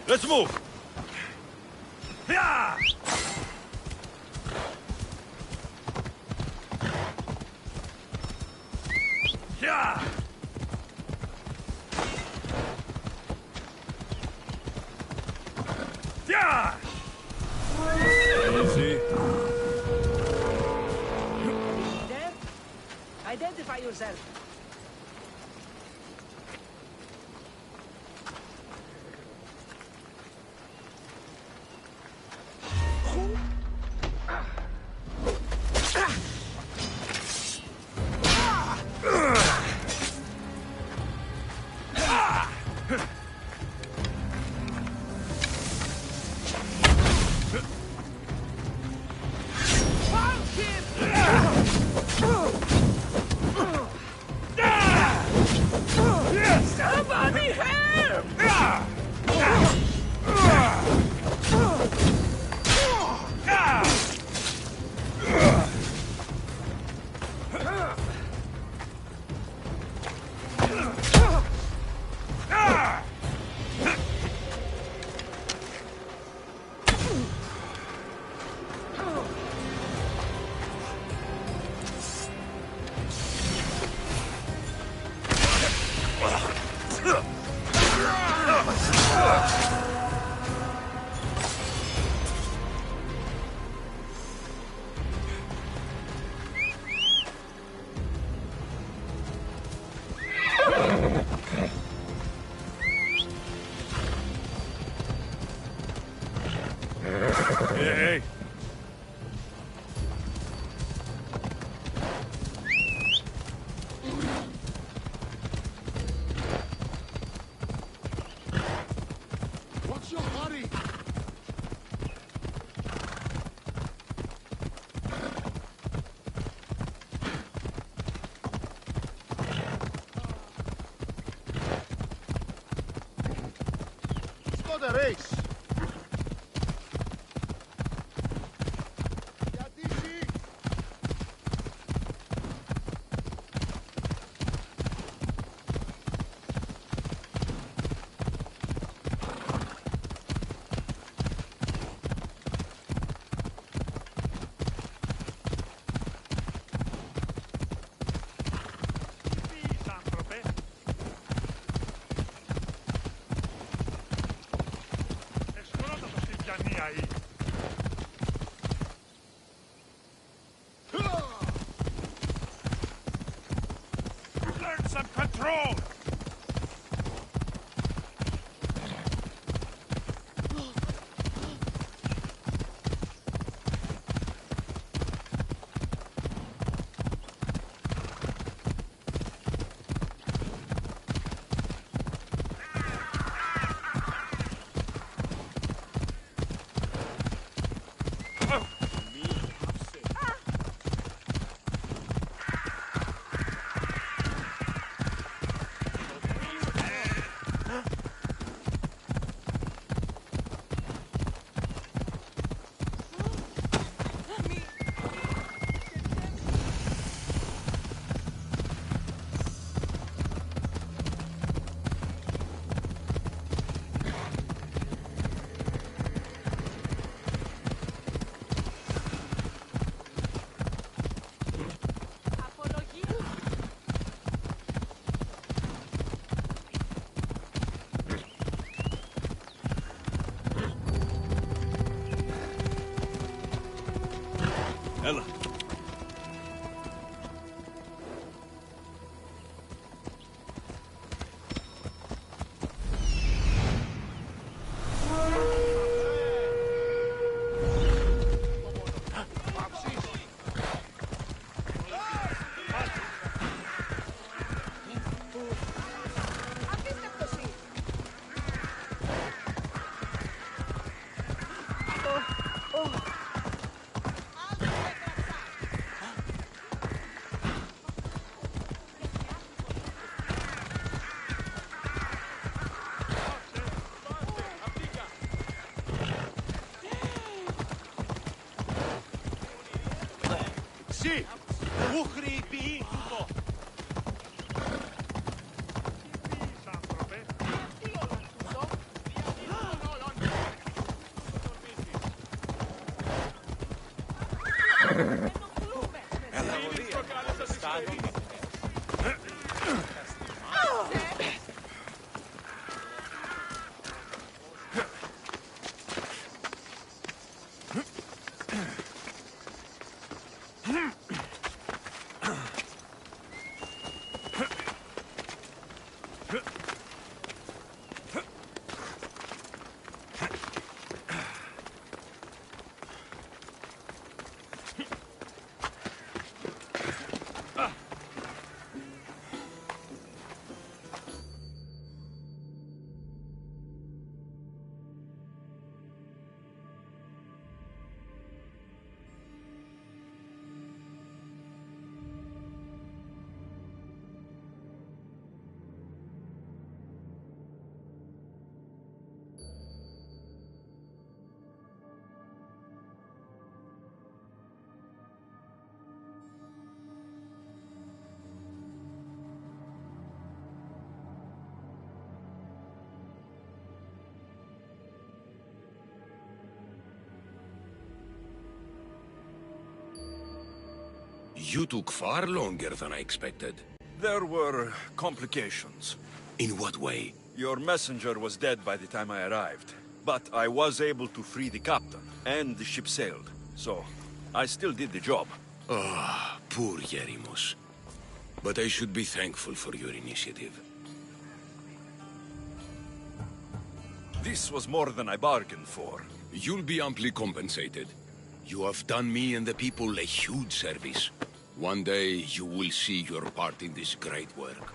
Let's move! Yeah! Yeah! Yeah! Easy. There? Identify yourself. Somebody help! Hey! What's your hurry? It's not a race. Learn some control! Ella. Εσύ! Ούχρη ποιή τούτο! You took far longer than I expected. There were complications. In what way? Your messenger was dead by the time I arrived. But I was able to free the captain, and the ship sailed. So, I still did the job. Ah, poor Yerimos. But I should be thankful for your initiative. This was more than I bargained for. You'll be amply compensated. You have done me and the people a huge service. One day, you will see your part in this great work.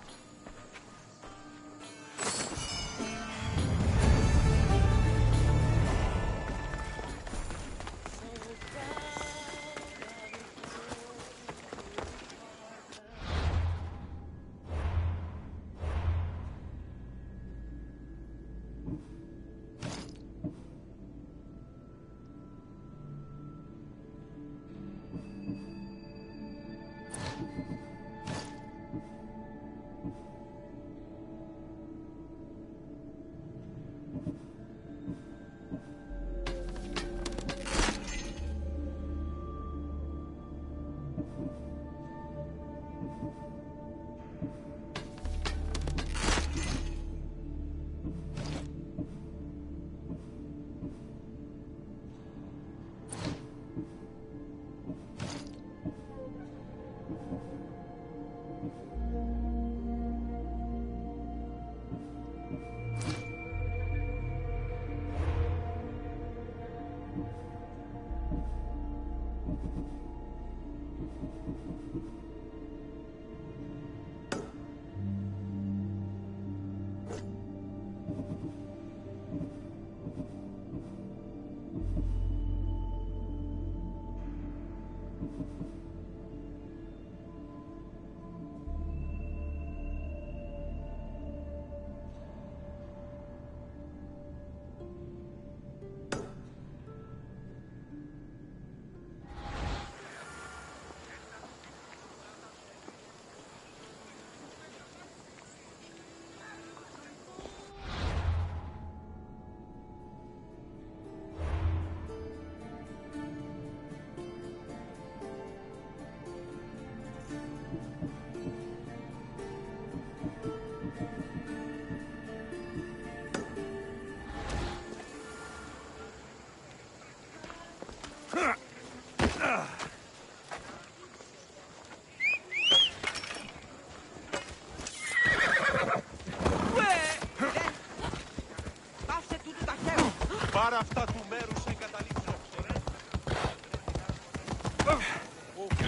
Πάρε αυτά του μέρους να εγκαταλείψω.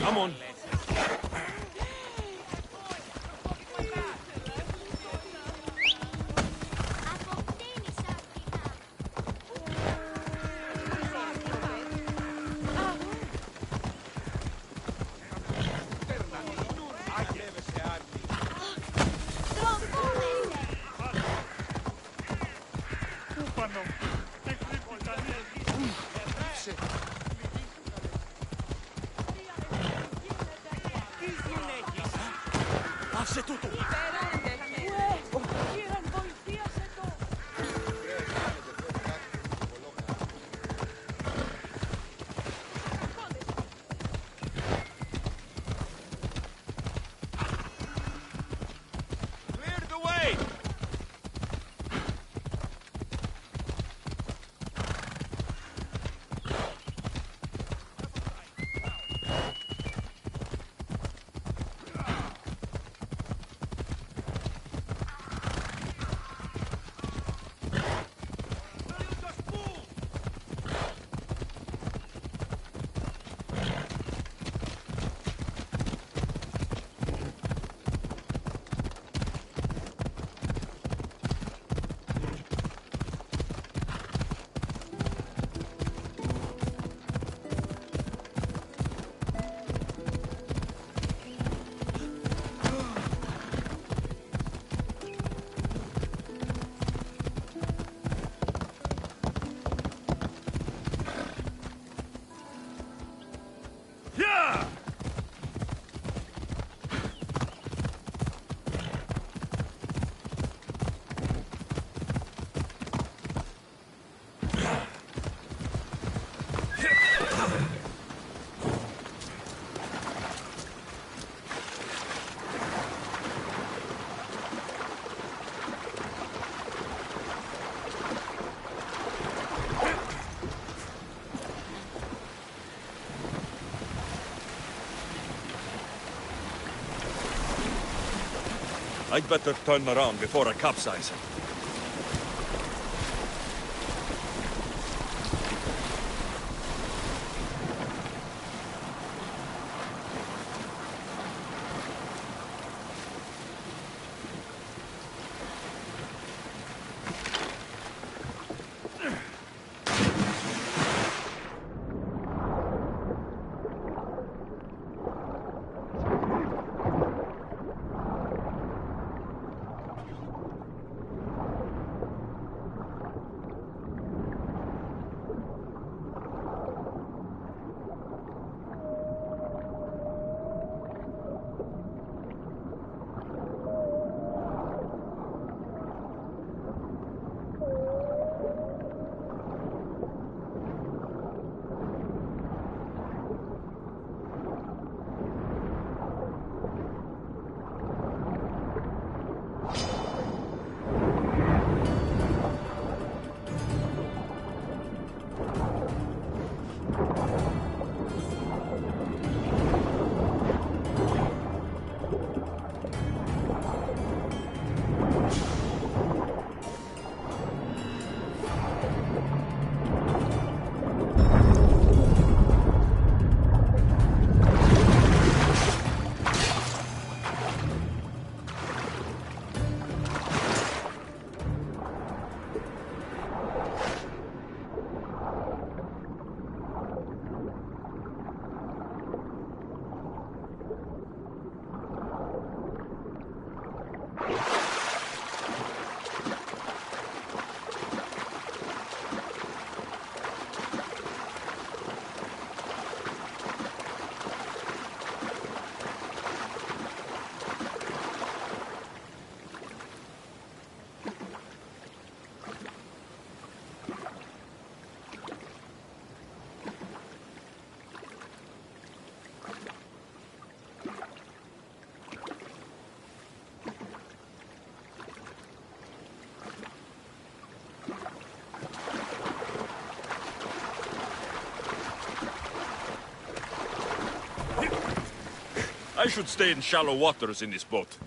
Come on. se tu. Clear the way! Yeah! I'd better turn around before I capsize. I should stay in shallow waters in this boat.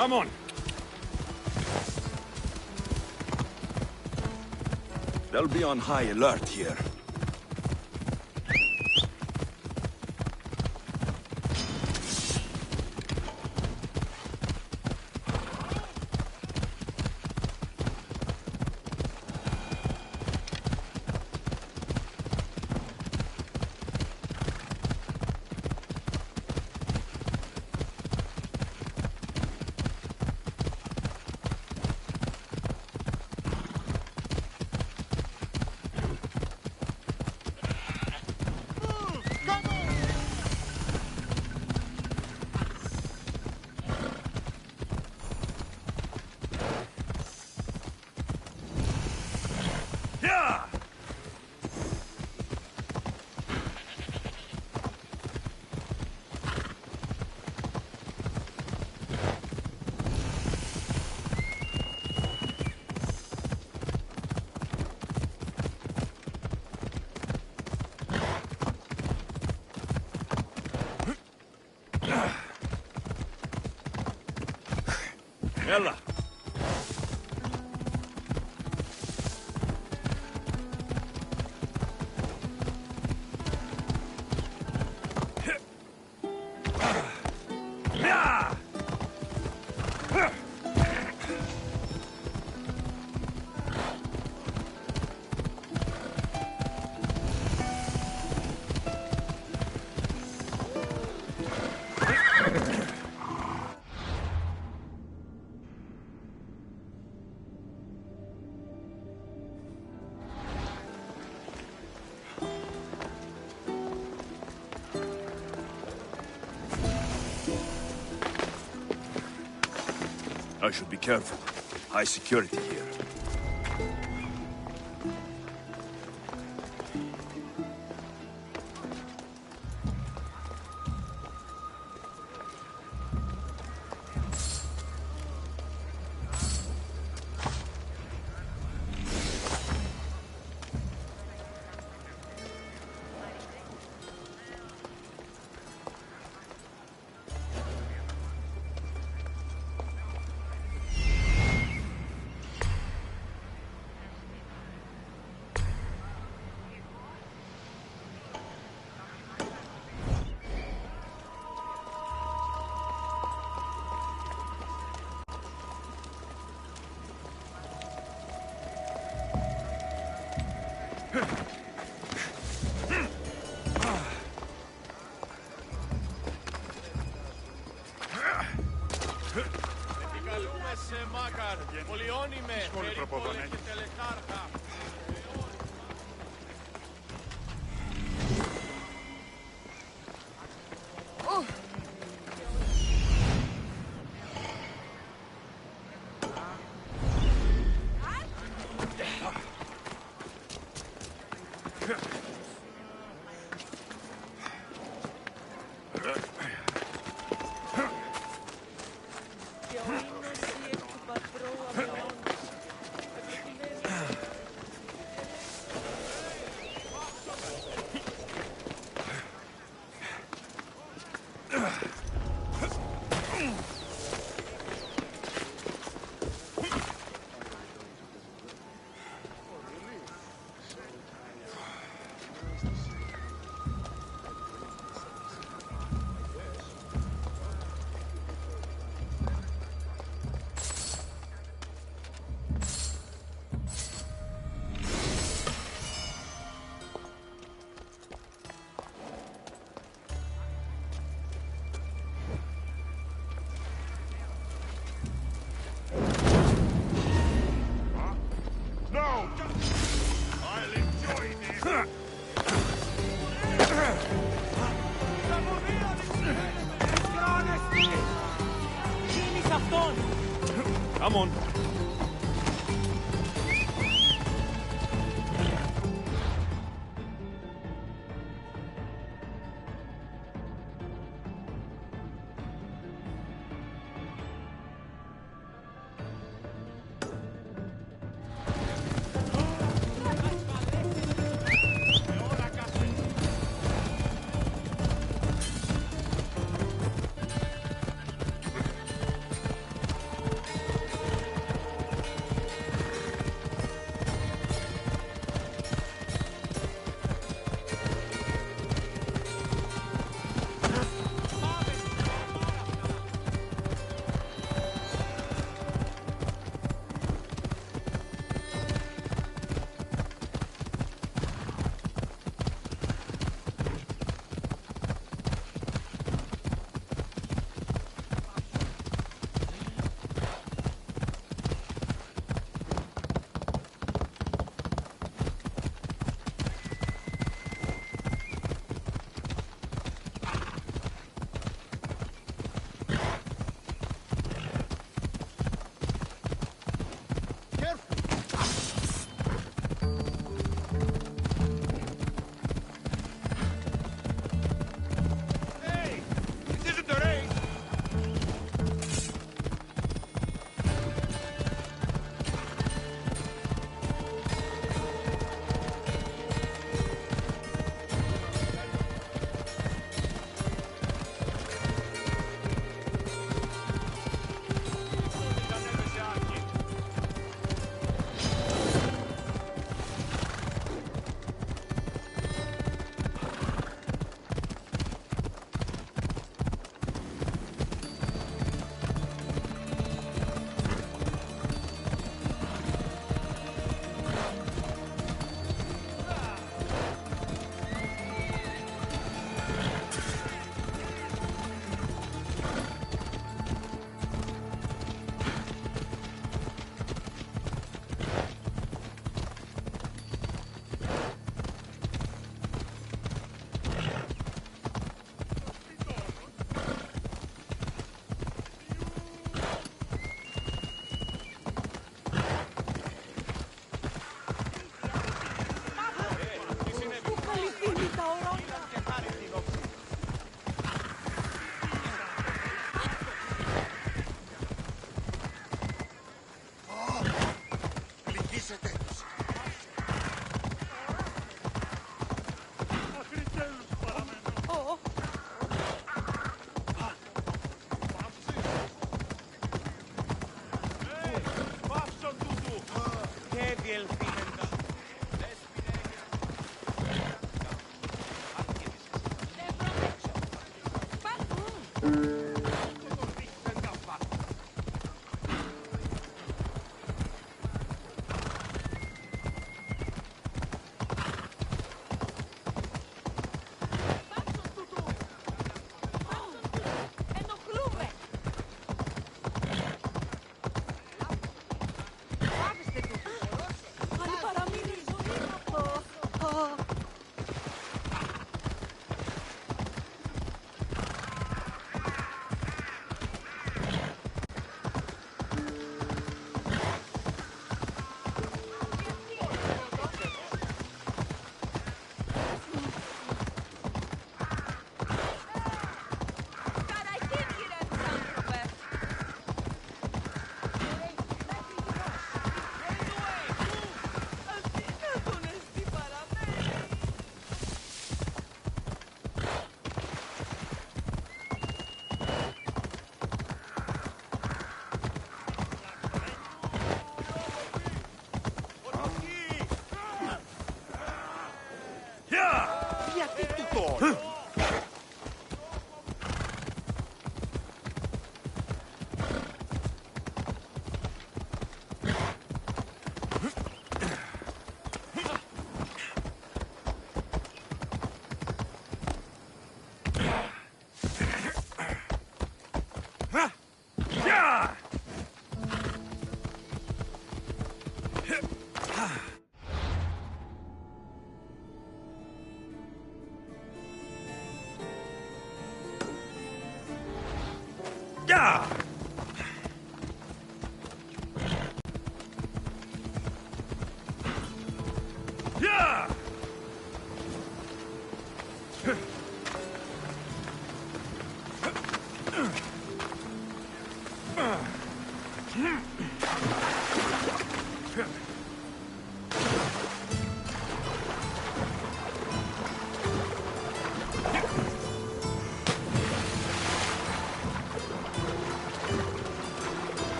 Come on. They'll be on high alert here. Ella. I should be careful. High security here. Come on.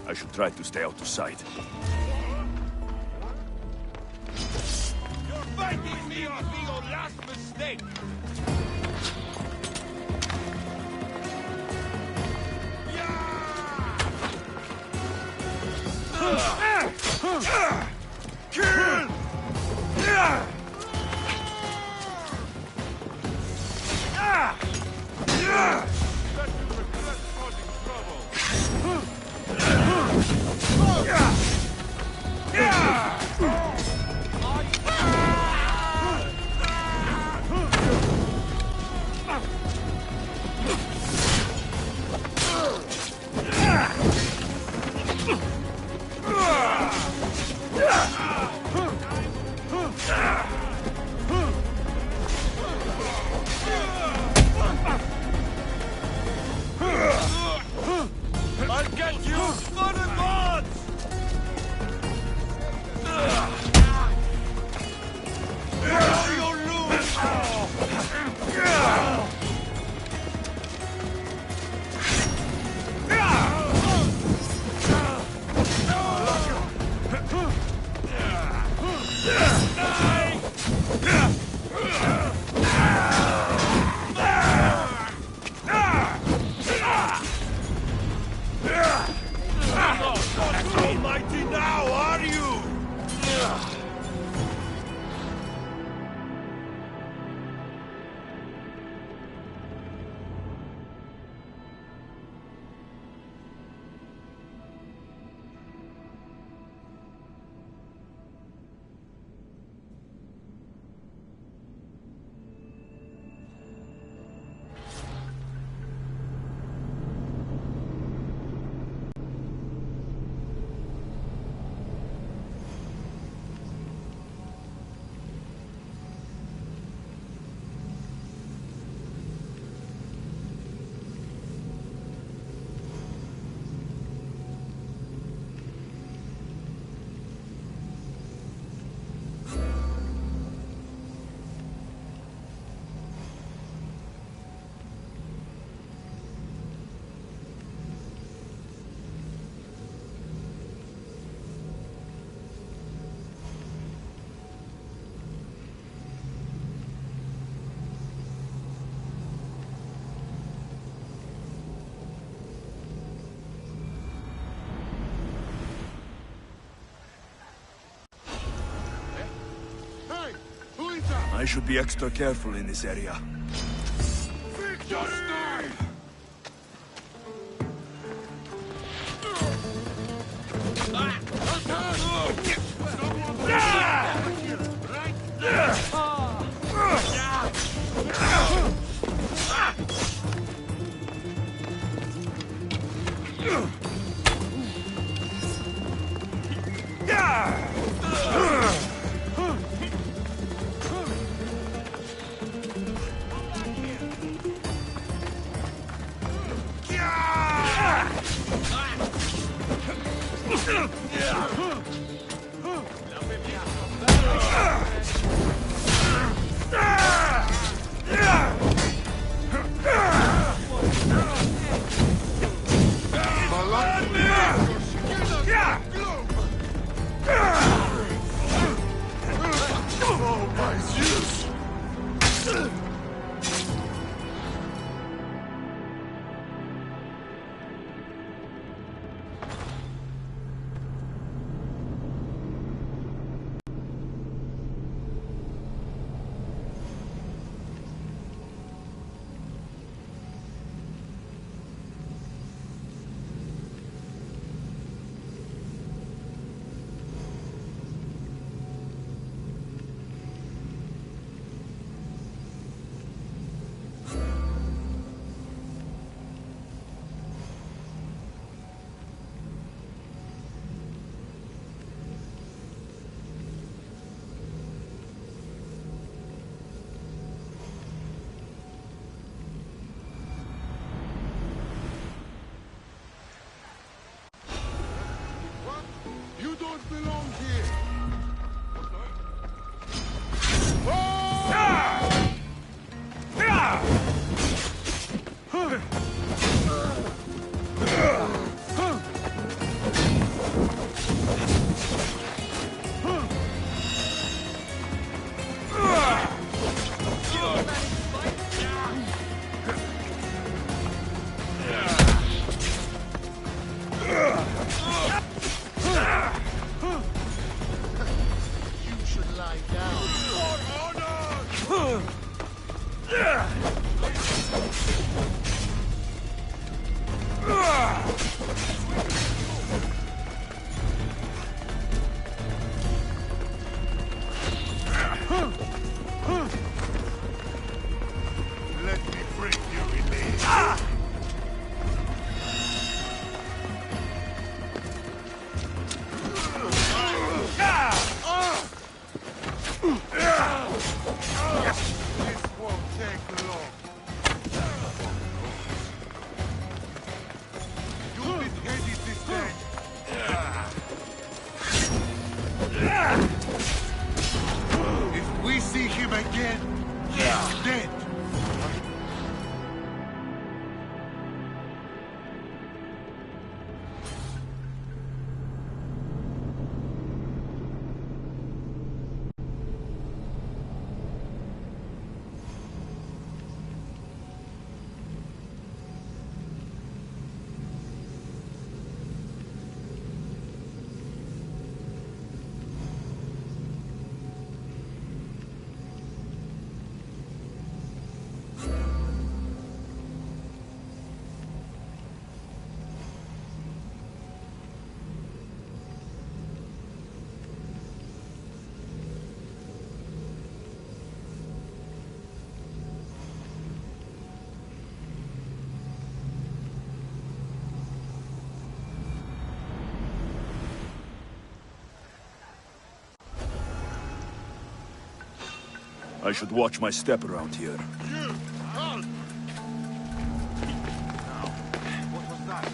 I should try to stay out of sight. Your fighting me will be your last mistake! Kill! Ah! I should be extra careful in this area. You don't belong here! Let me bring you relief. This won't take long. You'll be headed this day. If we see him again, he's dead. I should watch my step around here. You! Halt! Now, what was that?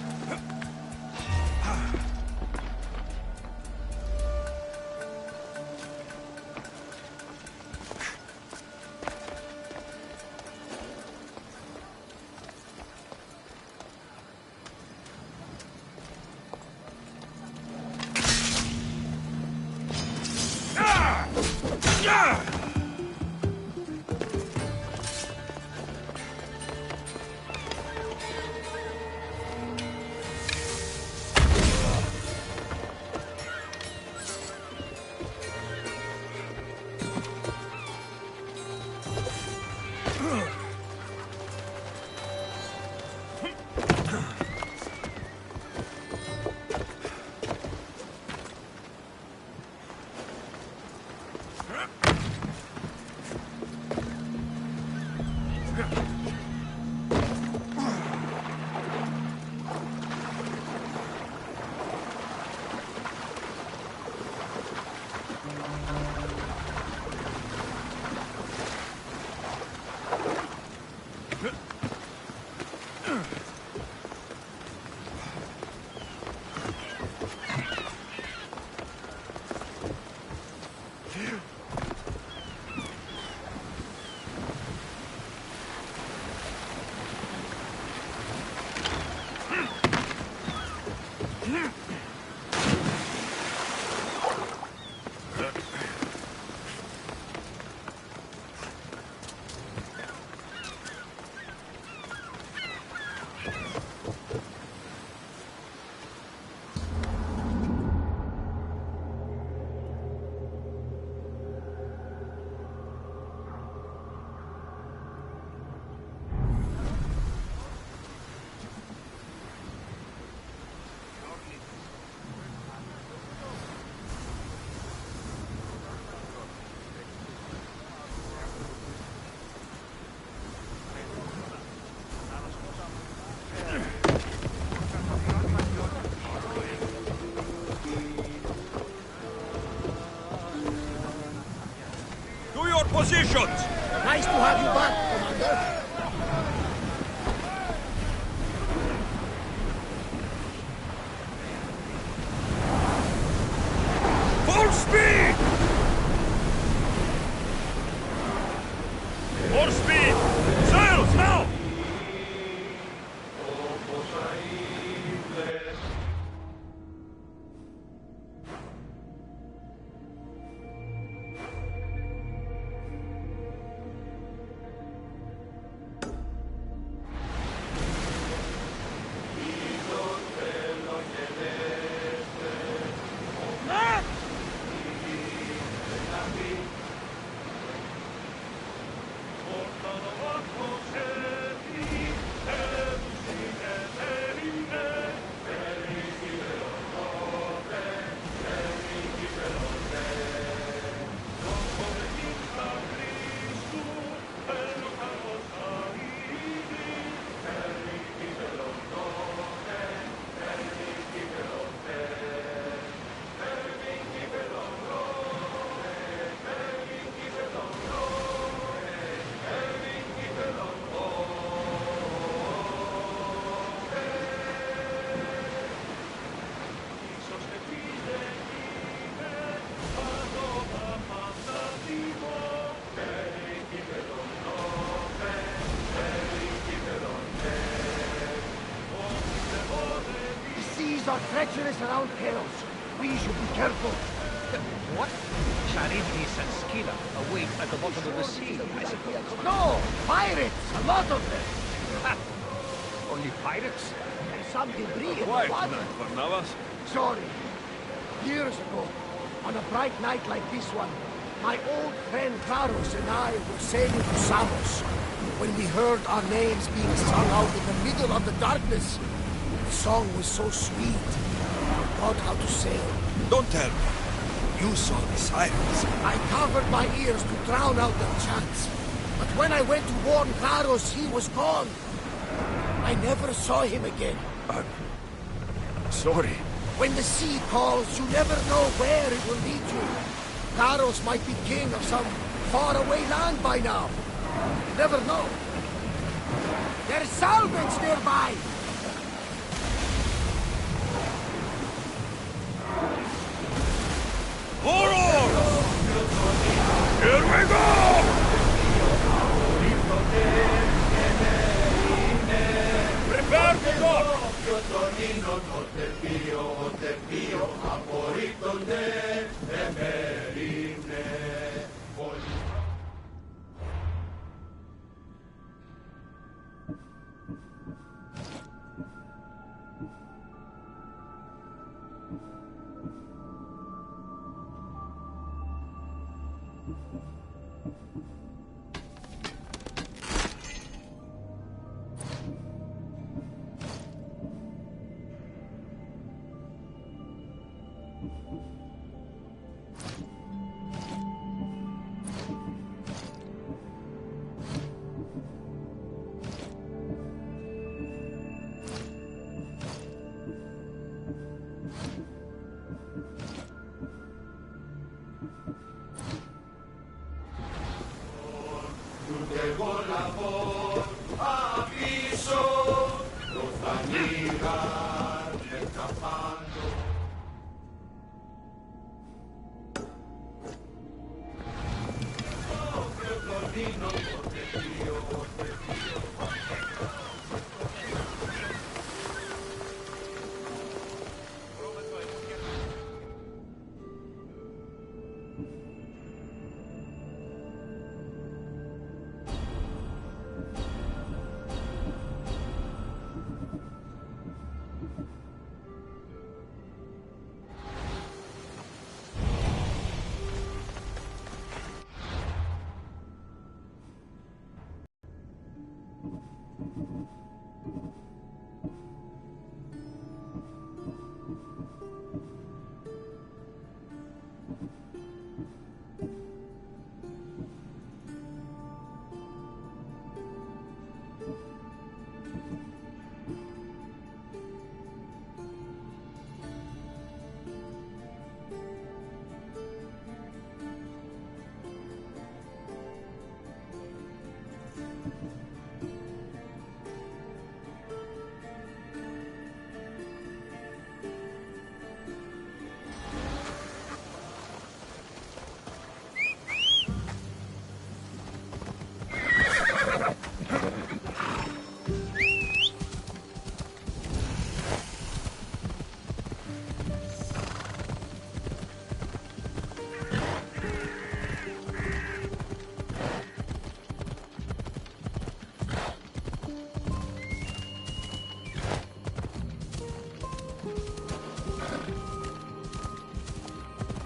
positions! Nice to have you back, Commander. Full speed! More speed! Sails now! Are treacherous around Chaos. We should be careful. What? Charybdis and Scylla await at the bottom of the sea, I suppose. No! Pirates! A lot of them! Ha! Only pirates? And some debris in the Quiet water. tonight, Barnabas. Sorry. Years ago, on a bright night like this one, my old friend Klaros and I were sailing to Samos when we heard our names being sung out in the middle of the darkness. The song was so sweet. I forgot how to sail. Don't tell me. You saw the sirens. I covered my ears to drown out the chants. But when I went to warn Klaros, he was gone. I never saw him again. I'm sorry. When the sea calls, you never know where it will lead you. Klaros might be king of some faraway land by now. You never know. There's salvage nearby! More oars! Here we go! Prepare to dock!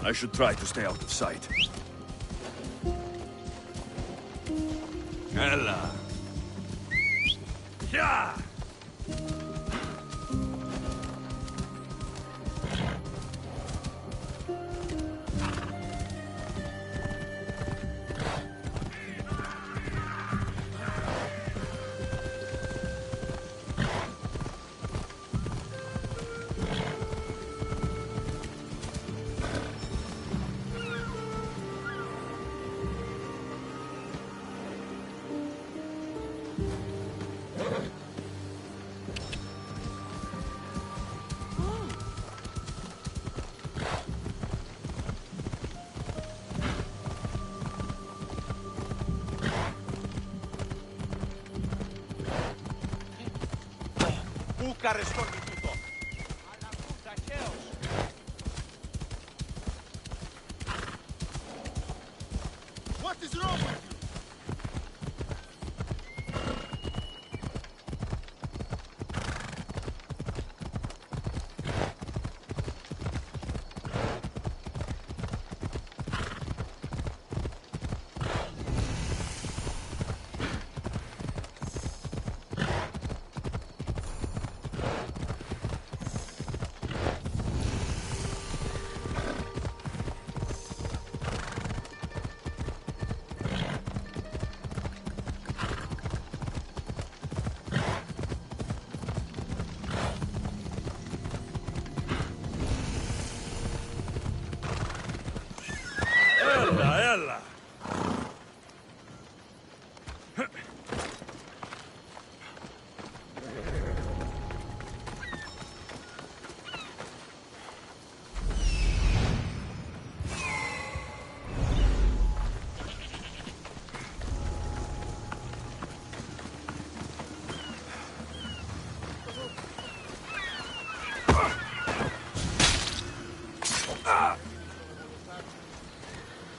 I should try to stay out of sight. Ella. Yeah! Buca restornituto. Alla punta, Cheos. What is wrong with you? Ella!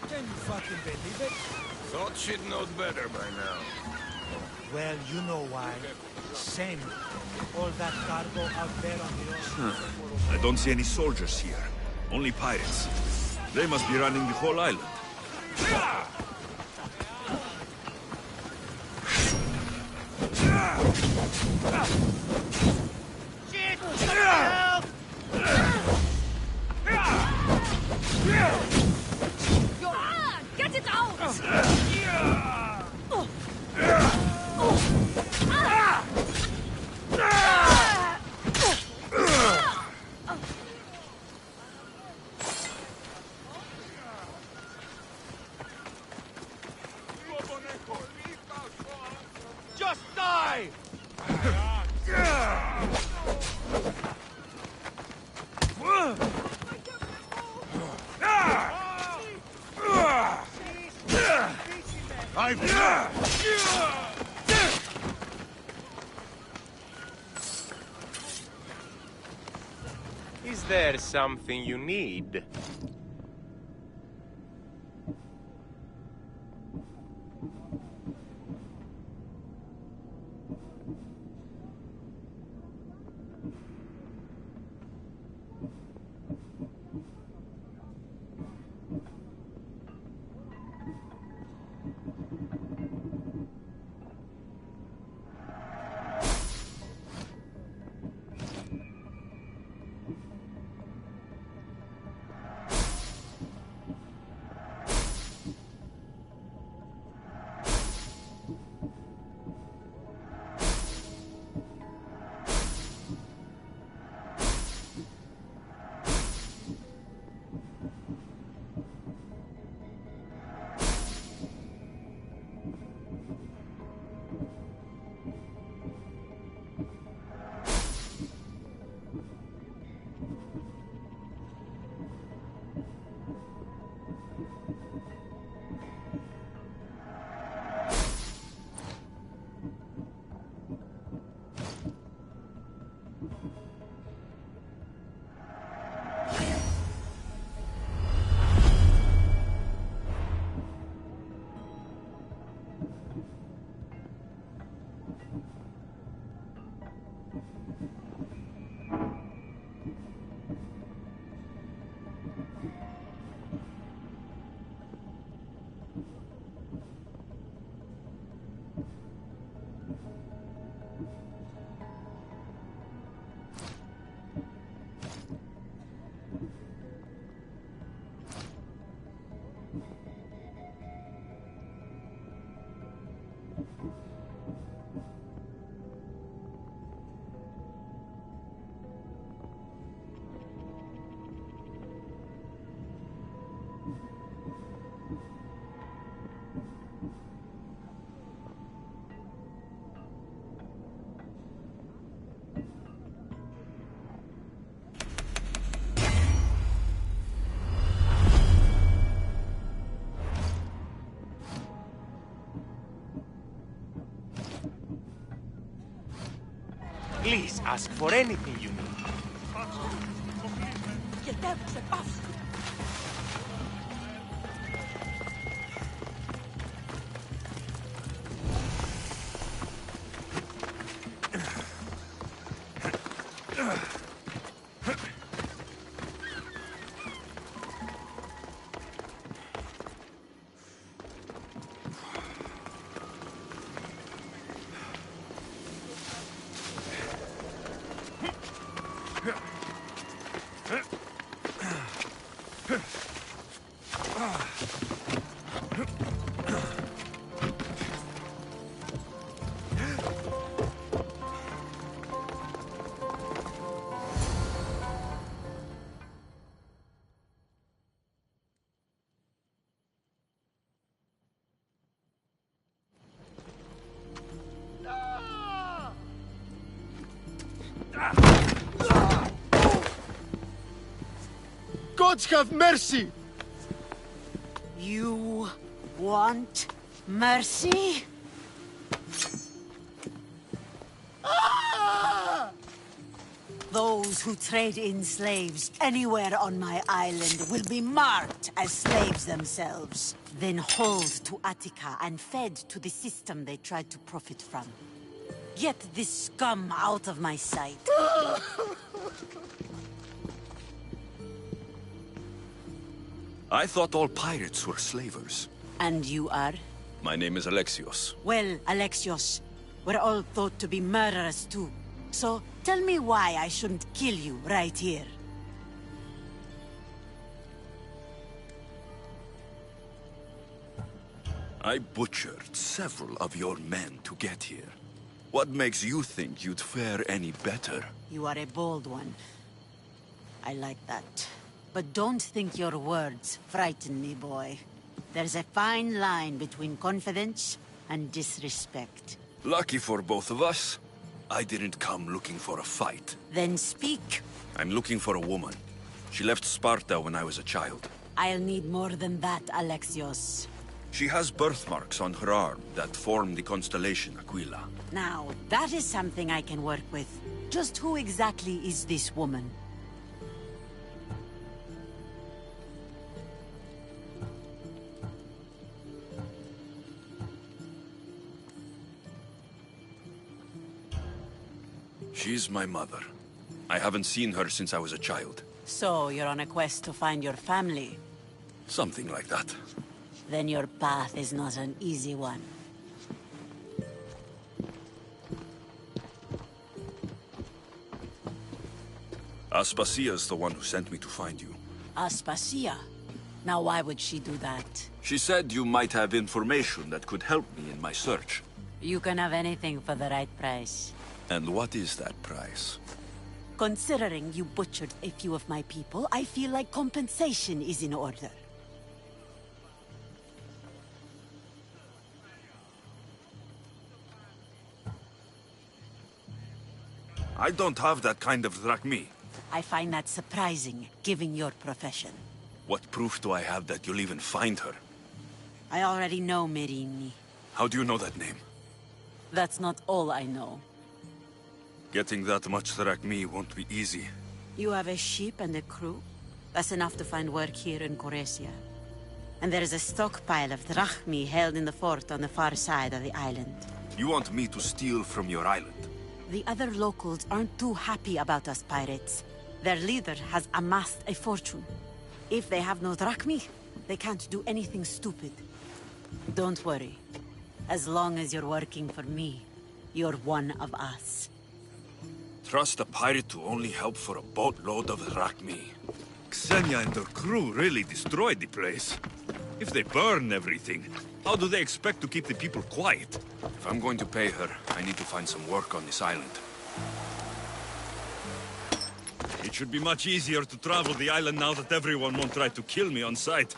Can you fucking believe it? Thought she'd know better by now. Well, you know why. Same. All that cargo out there on the ocean. I don't see any soldiers here. Only pirates. They must be running the whole island. Shit! Help! Get it out! Just die! Is there something you need? Please ask for anything you need. Gods have mercy! You want mercy? Those who trade in slaves anywhere on my island will be marked as slaves themselves, then hauled to Attica and fed to the system they tried to profit from. Get this scum out of my sight. I thought all pirates were slavers. And you are? My name is Alexios. Well, Alexios, we're all thought to be murderers too. So, tell me why I shouldn't kill you right here. I butchered several of your men to get here. What makes you think you'd fare any better? You are a bold one. I like that. But don't think your words frighten me, boy. There's a fine line between confidence and disrespect. Lucky for both of us, I didn't come looking for a fight. Then speak. I'm looking for a woman. She left Sparta when I was a child. I'll need more than that, Alexios. She has birthmarks on her arm that form the constellation Aquila. Now, that is something I can work with. Just who exactly is this woman? She's my mother. I haven't seen her since I was a child. So, you're on a quest to find your family? Something like that. Then your path is not an easy one. Aspasia's the one who sent me to find you. Aspasia? Now why would she do that? She said you might have information that could help me in my search. You can have anything for the right price. And what is that price? Considering you butchered a few of my people, I feel like compensation is in order. I don't have that kind of drachmi. I find that surprising, given your profession. What proof do I have that you'll even find her? I already know Merini. How do you know that name? That's not all I know. Getting that much drachmi won't be easy. You have a ship and a crew? That's enough to find work here in Coresia. And there is a stockpile of drachmi held in the fort on the far side of the island. You want me to steal from your island? The other locals aren't too happy about us pirates. Their leader has amassed a fortune. If they have no drachmi, they can't do anything stupid. Don't worry. As long as you're working for me, you're one of us. Trust a pirate to only help for a boatload of drachmi. Xenia and her crew really destroyed the place. If they burn everything, how do they expect to keep the people quiet? If I'm going to pay her, I need to find some work on this island. It should be much easier to travel the island now that everyone won't try to kill me on sight.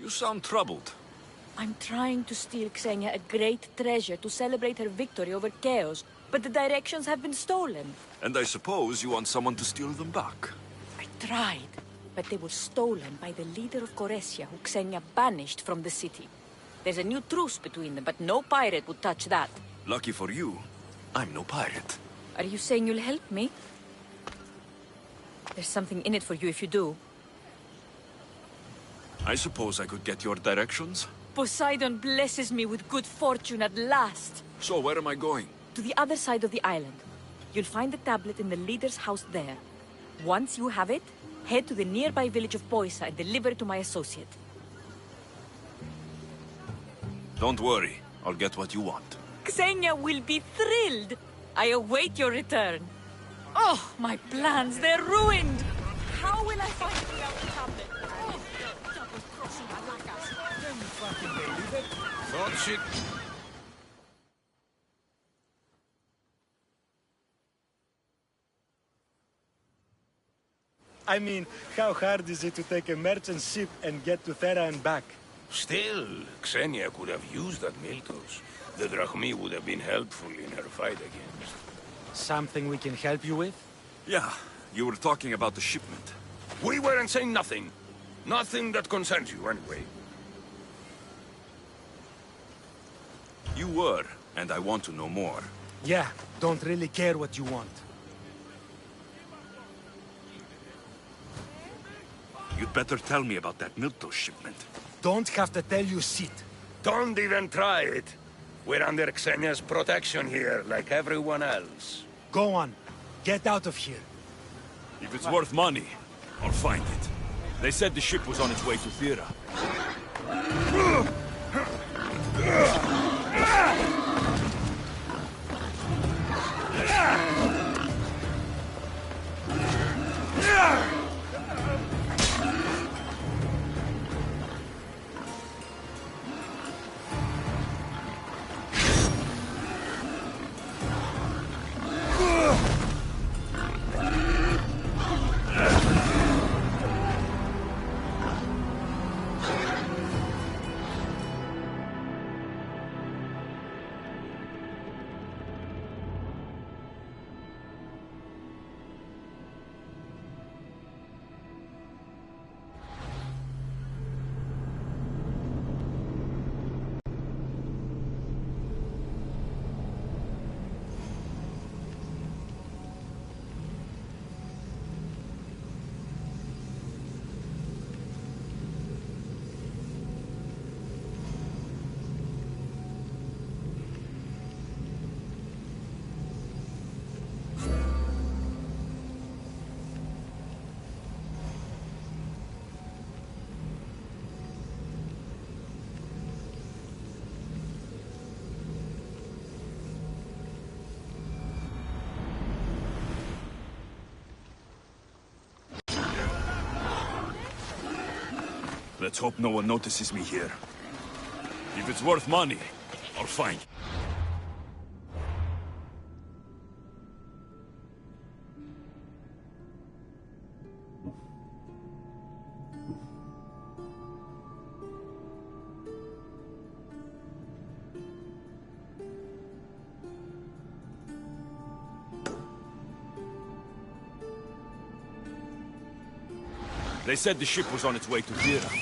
You sound troubled. I'm trying to steal Xenia a great treasure to celebrate her victory over Chaos, but the directions have been stolen. And I suppose you want someone to steal them back. I tried, but they were stolen by the leader of Goresia, who Xenia banished from the city. There's a new truce between them, but no pirate would touch that. Lucky for you, I'm no pirate. Are you saying you'll help me? There's something in it for you if you do. I suppose I could get your directions? Poseidon blesses me with good fortune at last. So where am I going? To the other side of the island. You'll find the tablet in the leader's house there. Once you have it, head to the nearby village of Poisa and deliver it to my associate. Don't worry, I'll get what you want. Xenia will be thrilled. I await your return. Oh, my plans, they're ruined. How will I find the other tablet? Oh, double-crossing Alakas. Can you fucking believe it? Thought she... I mean, how hard is it to take a merchant ship and get to Thera and back? Still, Xenia could have used that Miltos. The Drachmi would have been helpful in her fight against. Something we can help you with? Yeah, you were talking about the shipment. We weren't saying nothing. Nothing that concerns you, anyway. You were, and I want to know more. Yeah, don't really care what you want. You'd better tell me about that Miltos shipment. Don't have to tell you shit. Don't even try it. We're under Xenia's protection here, like everyone else. Go on. Get out of here. If it's worth money, I'll find it. They said the ship was on its way to Thera. Let's hope no one notices me here. If it's worth money, I'll find it. They said the ship was on its way to Thera.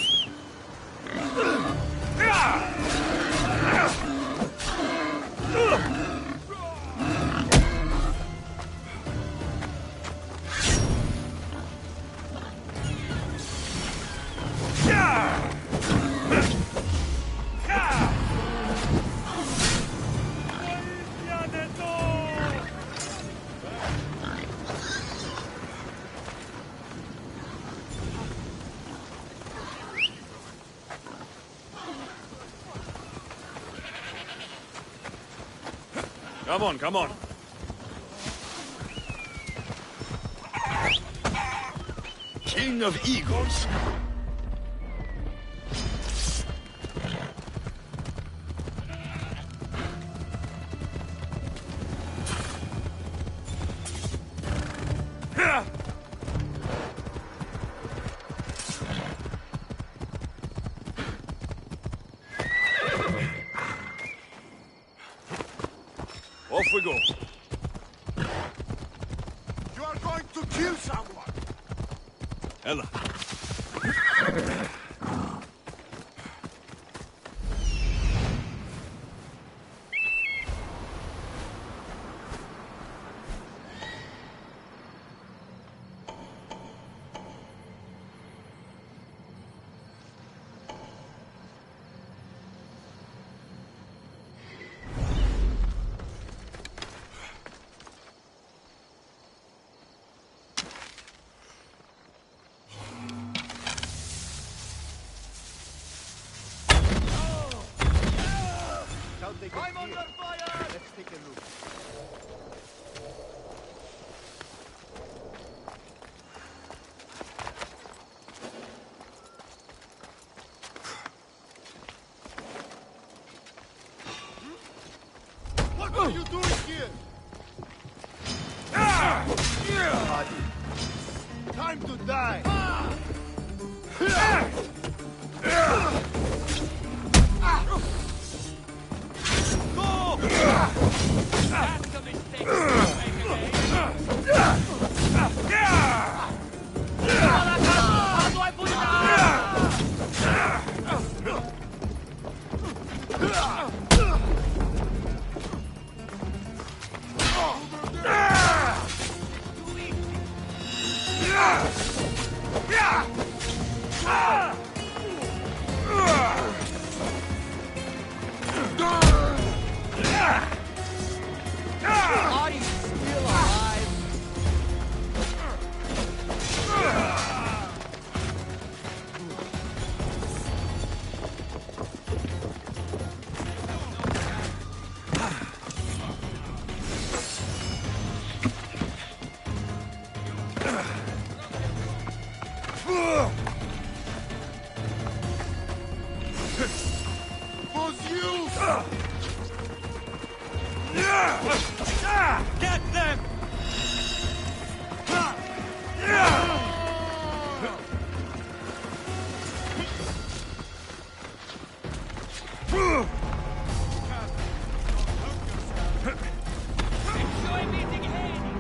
Come on, come on. King of Eagles. go. You are going to kill someone! Ella. I'm under fire! Let's take a look. What are you doing here? Time to die! That's a mistake. How do I put it Are you still alive? Was you! Get them! Enjoy meeting Hades!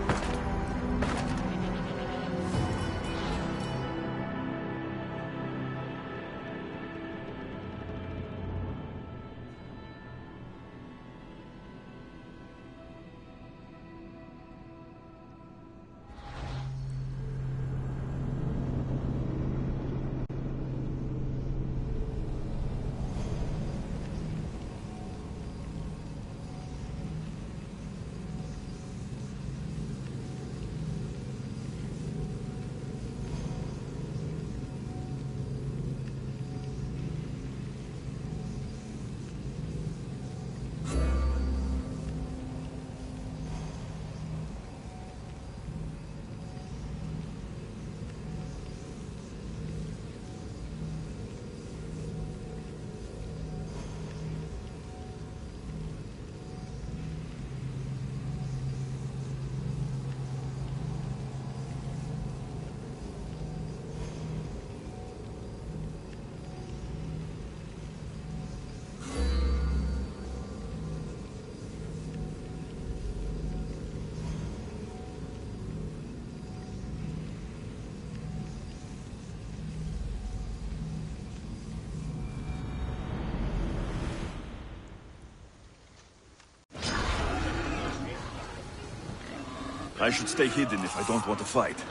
I should stay hidden if I don't want to fight.